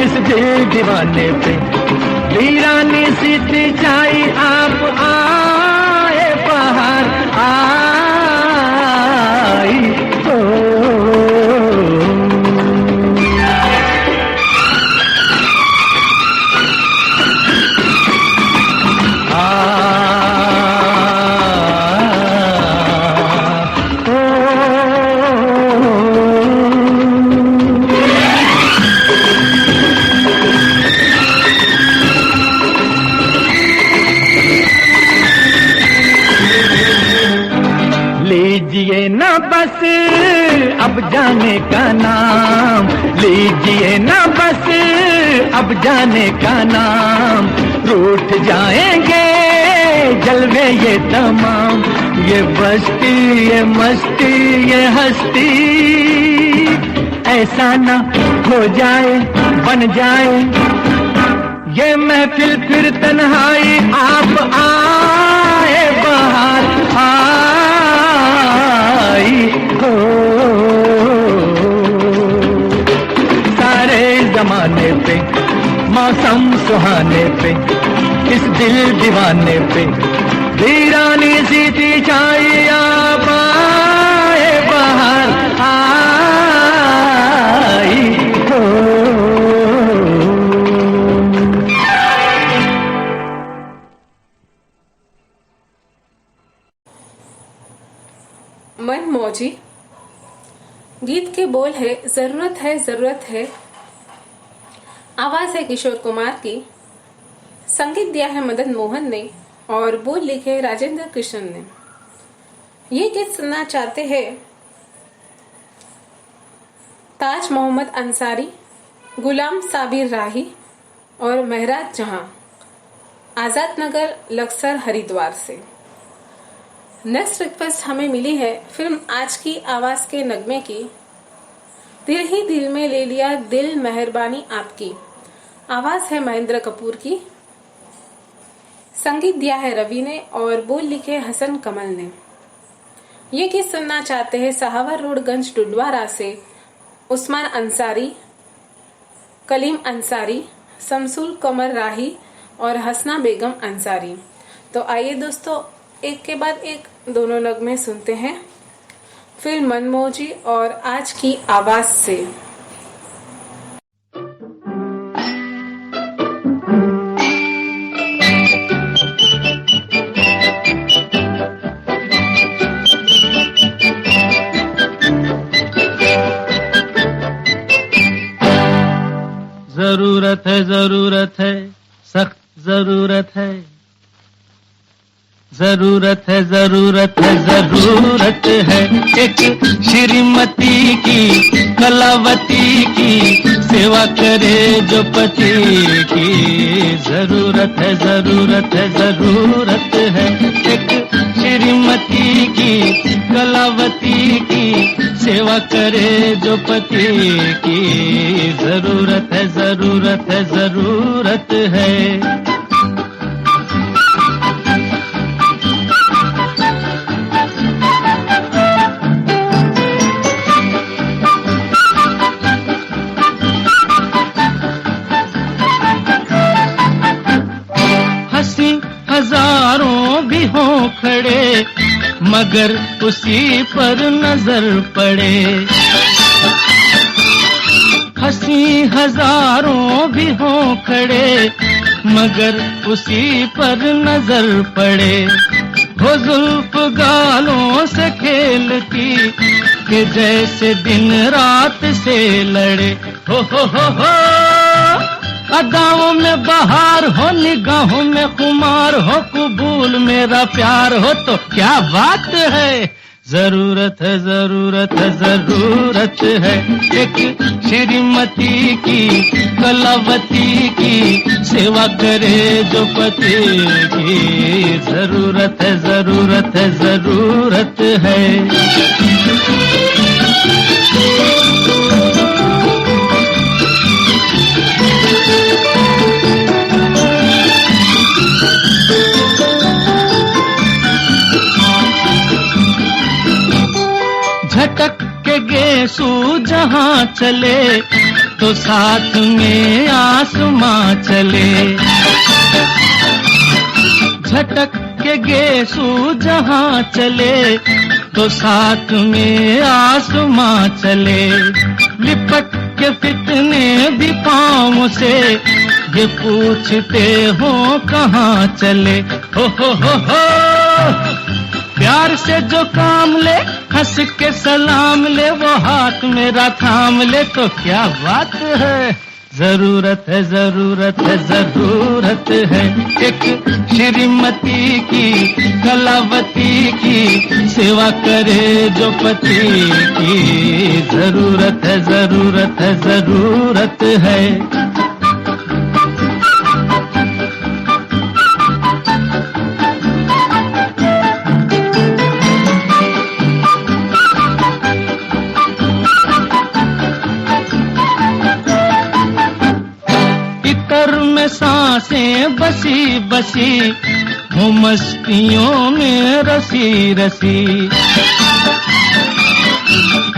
इस दिल दीवाने पे वीरानी सी थी छाई आप आए बाहर आई हो। लीजिए ना बस अब जाने का नाम, लीजिए ना बस अब जाने का नाम। रूठ जाएंगे जलवे ये तमाम, ये बस्ती ये मस्ती ये हस्ती, ऐसा ना हो जाए बन जाए ये महफिल फिर तन्हाई। आप आए बाहर आई हो। सारे जमाने पे मौसम सुहाने पे इस दिल दीवाने पे वीरानी सी थी छाई आप आए बाहर आई हो। मन मौजी गीत के बोल है जरूरत है जरूरत है, आवाज है किशोर कुमार की, संगीत दिया है मदन मोहन ने और बोल लिखे राजेंद्र कृष्ण ने। ये गीत सुनना चाहते हैं ताज मोहम्मद अंसारी, गुलाम साबिर राही और महराज जहां, आजाद नगर लक्सर हरिद्वार से। नेक्स्ट रिक्वेस्ट हमें मिली है फिल्म आज की आवाज के नगमे की, दिल ही दिल में ले लिया दिल मेहरबानी आपकी। आवाज है महेंद्र कपूर की, संगीत दिया है रवि ने और बोल लिखे हसन कमल ने। ये गीत सुनना चाहते हैं सहावर रोडगंज डुडवारा से उस्मान अंसारी, कलीम अंसारी, शमसुल कमर राही और हसना बेगम अंसारी। तो आइए दोस्तों, एक के बाद एक दोनों नगमे सुनते हैं फिल्म मनमोजी और आज की आवाज से। जरूरत है, सख्त जरूरत है, जरूरत है, जरूरत है एक श्रीमती की, कलावती की सेवा करे जो पति की। जरूरत है एक श्रीमती की, कलावती की सेवा करे जो पति की। जरूरत है। हजारों भी हो खड़े मगर उसी पर नजर पड़े। हंसी हजारों भी हो खड़े मगर उसी पर नजर पड़े। वो जुल्फ गालों से खेलती कि जैसे दिन रात से लड़े। हो अदाओं में बहार हो, निगाहों में खुमार हो, कबूल मेरा प्यार हो तो क्या बात है। जरूरत है एक श्रीमती की, कलावती की सेवा करे जो पति की। जरूरत है। झटक के गेसू जहाँ चले तो साथ में आसमां चले। झटक के गेसू जहाँ चले तो साथ में आसमां चले। लिपट के फितने भी पाँव से ये पूछते हो कहाँ चले। हो प्यार से जो काम ले, हंस के सलाम ले, वो हाथ मेरा थाम ले तो क्या बात है। जरूरत है एक श्रीमती की, कलावती की सेवा करे जो पति की। जरूरत है। सांसें बसी बसी हो, मस्तियों में रसी रसी।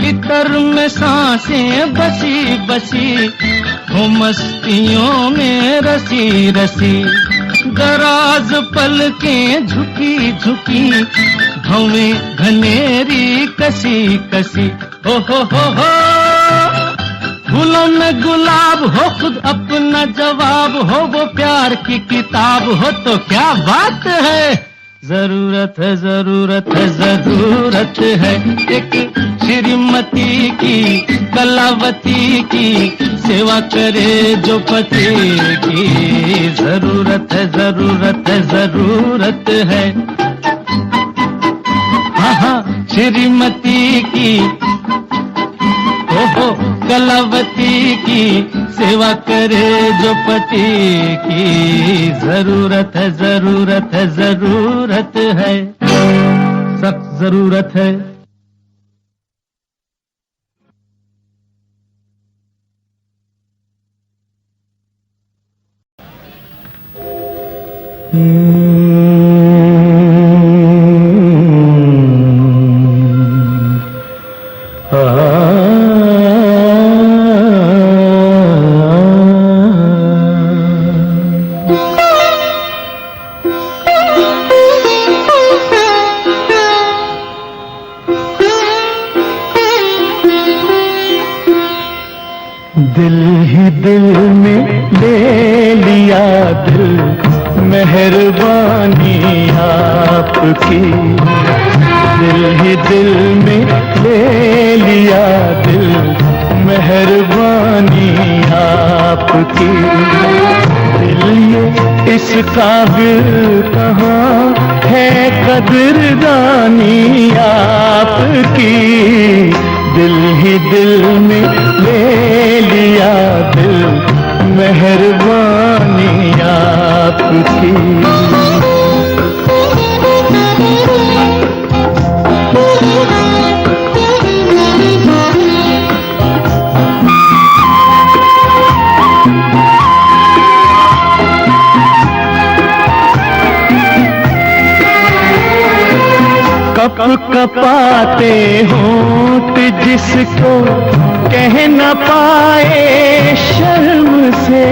इतर में सांसें बसी बसी हो, मस्तियों में रसी रसी। दराज पलकें झुकी झुकी, भवें घनेरी कसी कसी। हो फूलों में गुलाब हो, खुद अपना जवाब हो, वो प्यार की किताब हो तो क्या बात है। जरूरत है एक श्रीमती की, कलावती की सेवा करे जो पति की। जरूरत है। हाँ श्रीमती की, हो कलावती की सेवा करे जो पति की। जरूरत है। सख्त जरूरत है। दिल ही दिल में ले लिया दिल, मेहरबानी आपकी। दिल ही दिल में ले लिया दिल, मेहरबानी आपकी। दिल ये इस काबिल कहाँ है कदरदानी आपकी। दिल ही दिल में ले लिया दिल, मेहरबानी आपकी। कप कपाते होंठ जिसको कह न पाए शर्म से,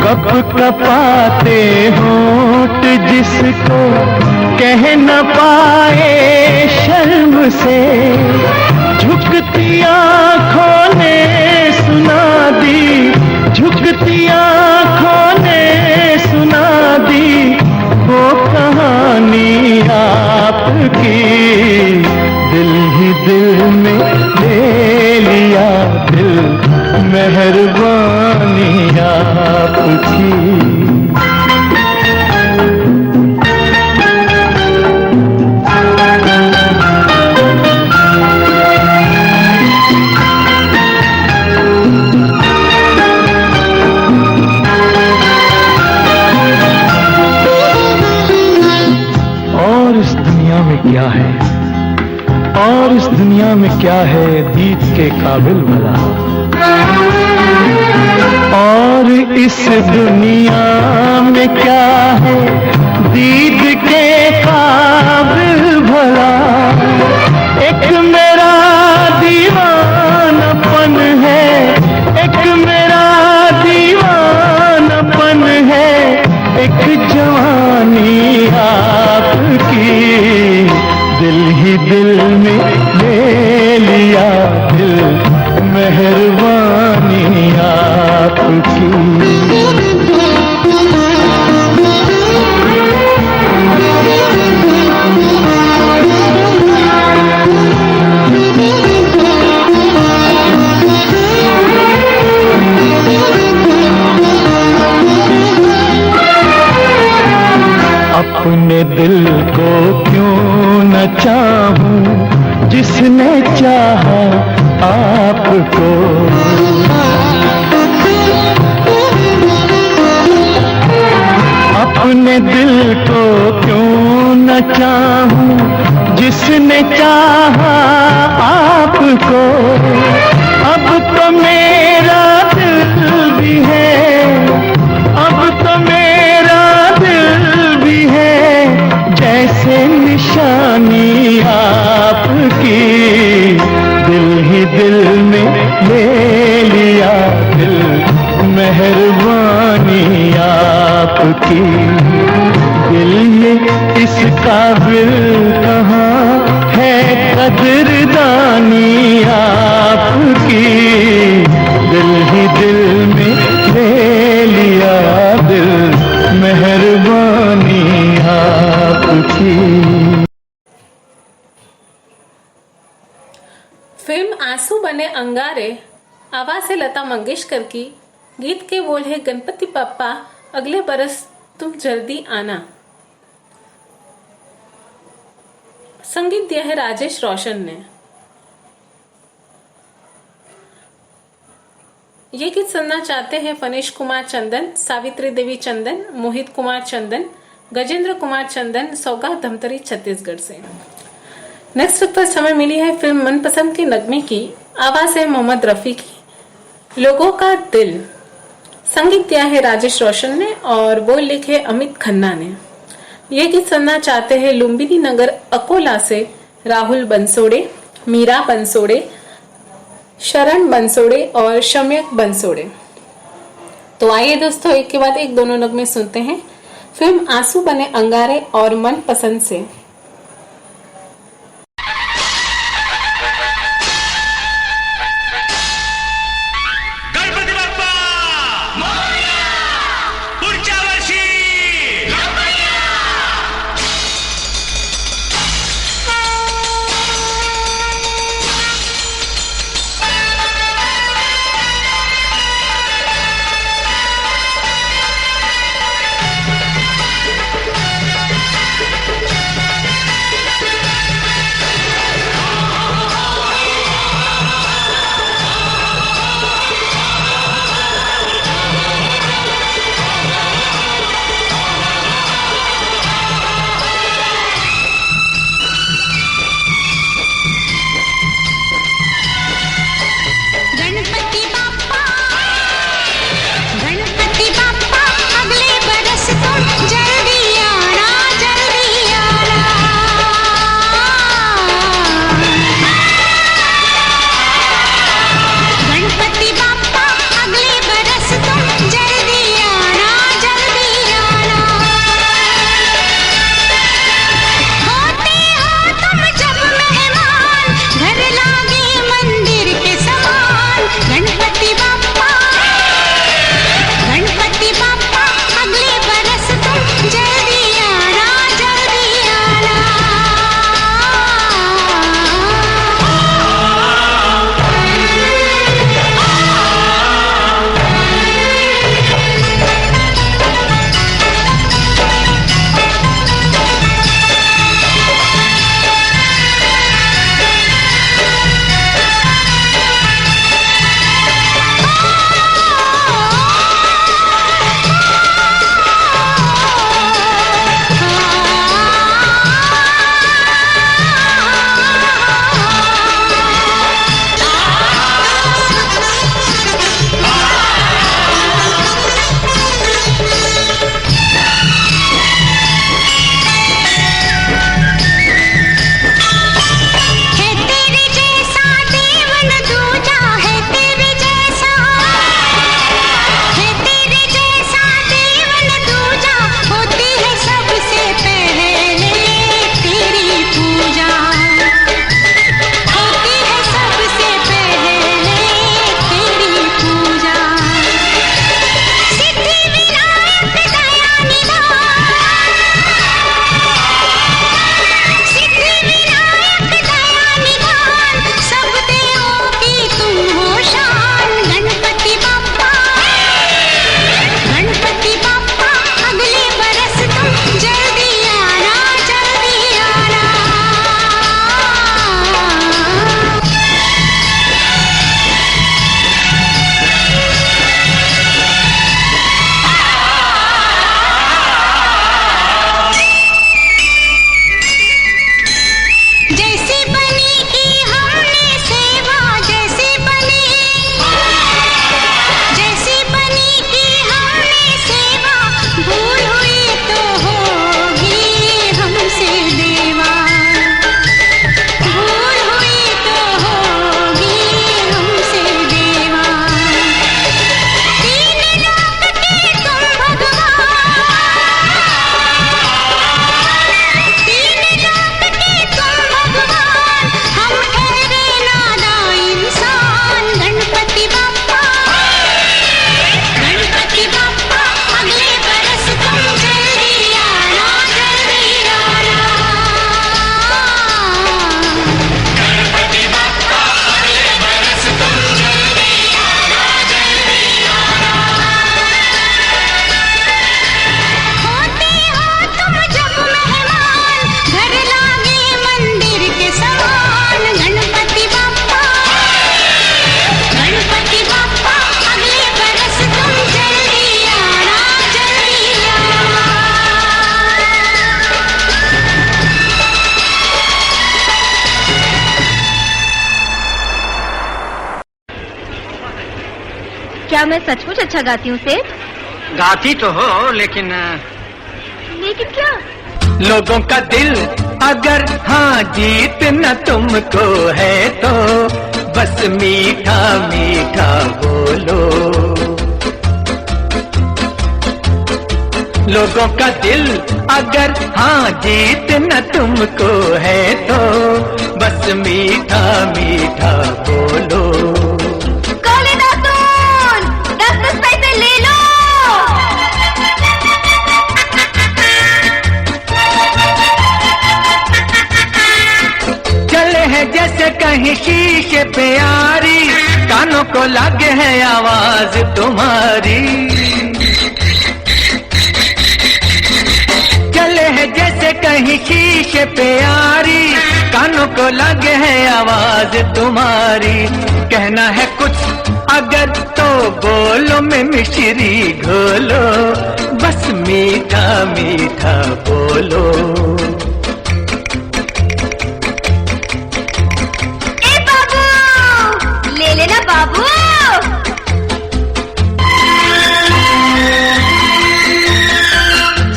कप कपाते होंठ जिसको कह न पाए शर्म से। झुकती आँखों ने सुना दी, झुकती आँखों ने सुना दी वो कहानी आपकी। दिल ही दिल में ले लिया दिल, मेहरबानी आपकी। क्या है और इस दुनिया में क्या है दीद के काबिल भला, और इस दुनिया में क्या है दीद के काबिल भला। एक मेरा दीवानापन है, एक मेरा दीवानापन है, एक जवानी आपकी। दिल ही दिल में ले लिया दिल, मेहरबानी आपकी। अपने दिल को क्यों न चाहूं जिसने चाहा आपको। अपने दिल को क्यों न चाहूं जिसने चाहा आपको। अब तो मेरा दिल भी है, अब तो मेरा दिल भी है, जैसे निशानी आपकी। दिल ही दिल में ले लिया दिल, मेहरबानी आपकी। दिल ये इस काबिल कहाँ है कदरदानी आपकी। दिल ही दिल में ले लिया दिल, मेहरबानी आपकी। फिल्म आंसू बने अंगारे, आवाज है लता मंगेशकर की, गीत के बोल है गणपति पप्पा, अगले बरस तुम जल्दी आना। संगीत दिया है राजेश रोशन ने। ये गीत सुनना चाहते हैं फनीश कुमार चंदन, सावित्री देवी चंदन, मोहित कुमार चंदन, गजेंद्र कुमार चंदन, सौगात धमतरी छत्तीसगढ़ से। नेक्स्ट रिक्वेस्ट हमें मिली है फिल्म मनपसंद के नगमे की, आवाज है मोहम्मद रफी की, लोगों का दिल। संगीत दिया है राजेश रोशन ने और बोल लिखे अमित खन्ना ने। ये गीत सुनना चाहते हैं लुम्बिनी नगर अकोला से राहुल बंसोड़े, मीरा बंसोड़े, शरण बंसोड़े और शम्यक बंसोड़े। तो आइए दोस्तों एक के बाद एक दोनों नगमे सुनते हैं फिल्म आंसू बने अंगारे और मनपसंद से। क्या मैं सचमुच अच्छा गाती हूँ सेठ? गाती तो हो, लेकिन क्या? लोगों का दिल अगर हाँ जीतना तुमको है तो बस मीठा मीठा बोलो। लोगों का दिल अगर हाँ जीतना तुमको है तो बस मीठा मीठा बोलो। काले दातुन 10-10 पैसे ले लो। चले है जैसे कहीं शीशे पे यारी, कानों को लगे है आवाज तुम्हारी। चले है जैसे कहीं शीशे पे यारी, कानों को लगे है आवाज तुम्हारी। कहना है कुछ अगर तो बोलो में मिश्री घोलो, बस मीठा मीठा बोलो। ए बाबू, ले लेना बाबू।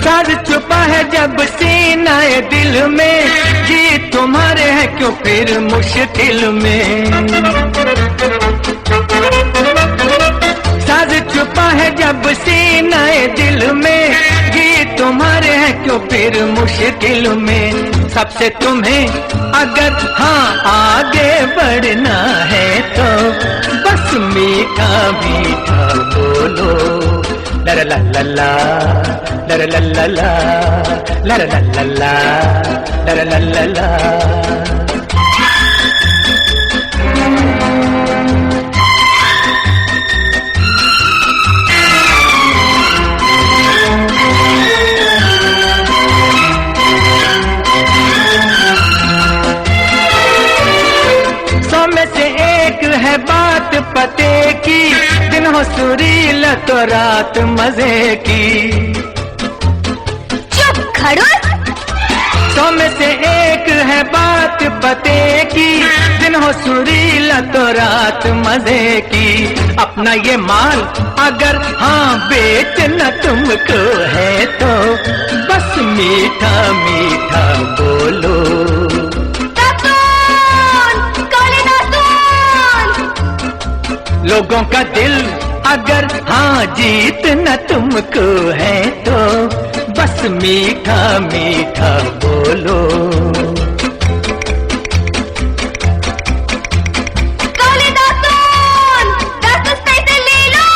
साज छुपा है जब सीनाए दिल में, जी तुम्हारे है क्यों फिर मुश्किल में। साज छुपा है जब सीनाए दिल में, जी तुम्हारे है क्यों फिर मुश्किल में। सबसे तुम्हें अगर हाँ आगे बढ़ना है तो बस मीठा मीठा बोलो। लर ला ला ला, लर ला ला ला, लर ला ला ला, लर ला ला ला। सौ में से एक है बात पते की, दिन हो सुरीला तो रात मजे की। चुप खड़ूस। 100 में से एक है बात पते की, दिन हो सुरीला तो रात मजे की। अपना ये माल अगर हाँ बेचना तुमको है तो बस मीठा मीठा बोलो। दातुन, काले दातुन। लोगों का दिल अगर हाँ जीतना तुमको है तो बस मीठा मीठा बोलो। काले दातुन 10-10 पैसे ले लो।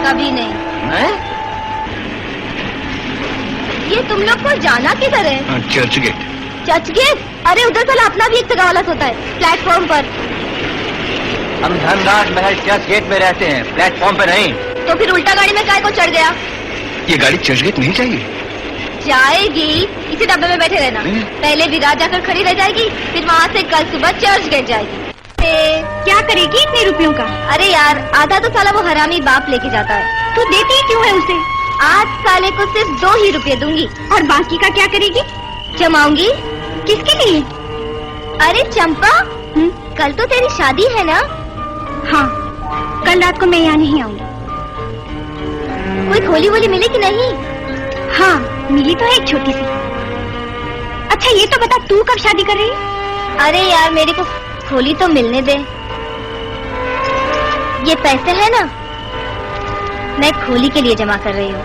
कभी नहीं। ये तुम लोग को जाना किधर है? चर्च गेट। चर्च गेट? अरे उधर साला अपना भी एक सगावत होता है प्लेटफॉर्म पर। हम धनराज महल चर्च गेट में रहते हैं, प्लेटफॉर्म पे नहीं। तो फिर उल्टा गाड़ी में काय को चढ़ गया? ये गाड़ी चर्च गेट नहीं जाएगी? जाएगी, इसी डब्बे में बैठे रहना। पहले विराट जाकर खड़ी रह जाएगी, फिर वहाँ से कल सुबह चर्च गेट जाएगी। क्या करेगी इतने रुपयों का? अरे यार, आधा तो साला वो हरामी बाप लेके जाता है। तू देती क्यों है उसे? आज साले को सिर्फ 2 ही रुपए दूंगी। और बाकी का क्या करेगी? जमाऊंगी। किसके लिए? अरे चंपा, कल तो तेरी शादी है ना? हाँ, कल रात को मैं यहाँ नहीं आऊंगी। कोई खोली वोली मिली कि नहीं? हाँ, मिली तो है एक छोटी सी। अच्छा ये तो बता, तू कब शादी कर रही है? अरे यार, मेरे को खोली तो मिलने दे। ये पैसे है ना, मैं खोली के लिए जमा कर रही हूँ।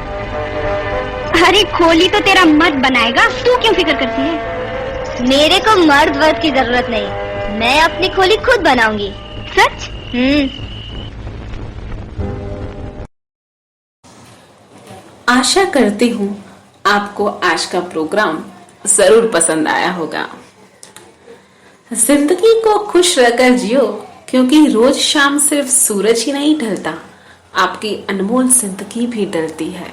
अरे खोली तो तेरा मर्द बनाएगा, तू क्यों फिक्र करती है? मेरे को मर्द वर्द की जरूरत नहीं, मैं अपनी खोली खुद बनाऊंगी। सच? आशा करती हूँ आपको आज का प्रोग्राम जरूर पसंद आया होगा। जिंदगी को खुश रहकर जियो, क्योंकि रोज शाम सिर्फ सूरज ही नहीं ढलता, आपकी अनमोल जिंदगी भी ढलती है।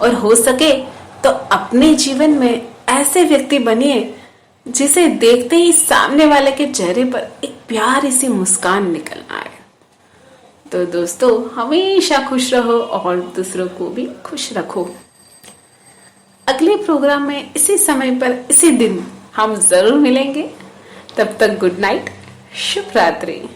और हो सके तो अपने जीवन में ऐसे व्यक्ति बनिए जिसे देखते ही सामने वाले के चेहरे पर एक प्यारी सी मुस्कान निकल आए। तो दोस्तों, हमेशा खुश रहो और दूसरों को भी खुश रखो। अगले प्रोग्राम में इसी समय पर इसी दिन हम जरूर मिलेंगे। तब तक गुड नाइट, शुभ रात्रि।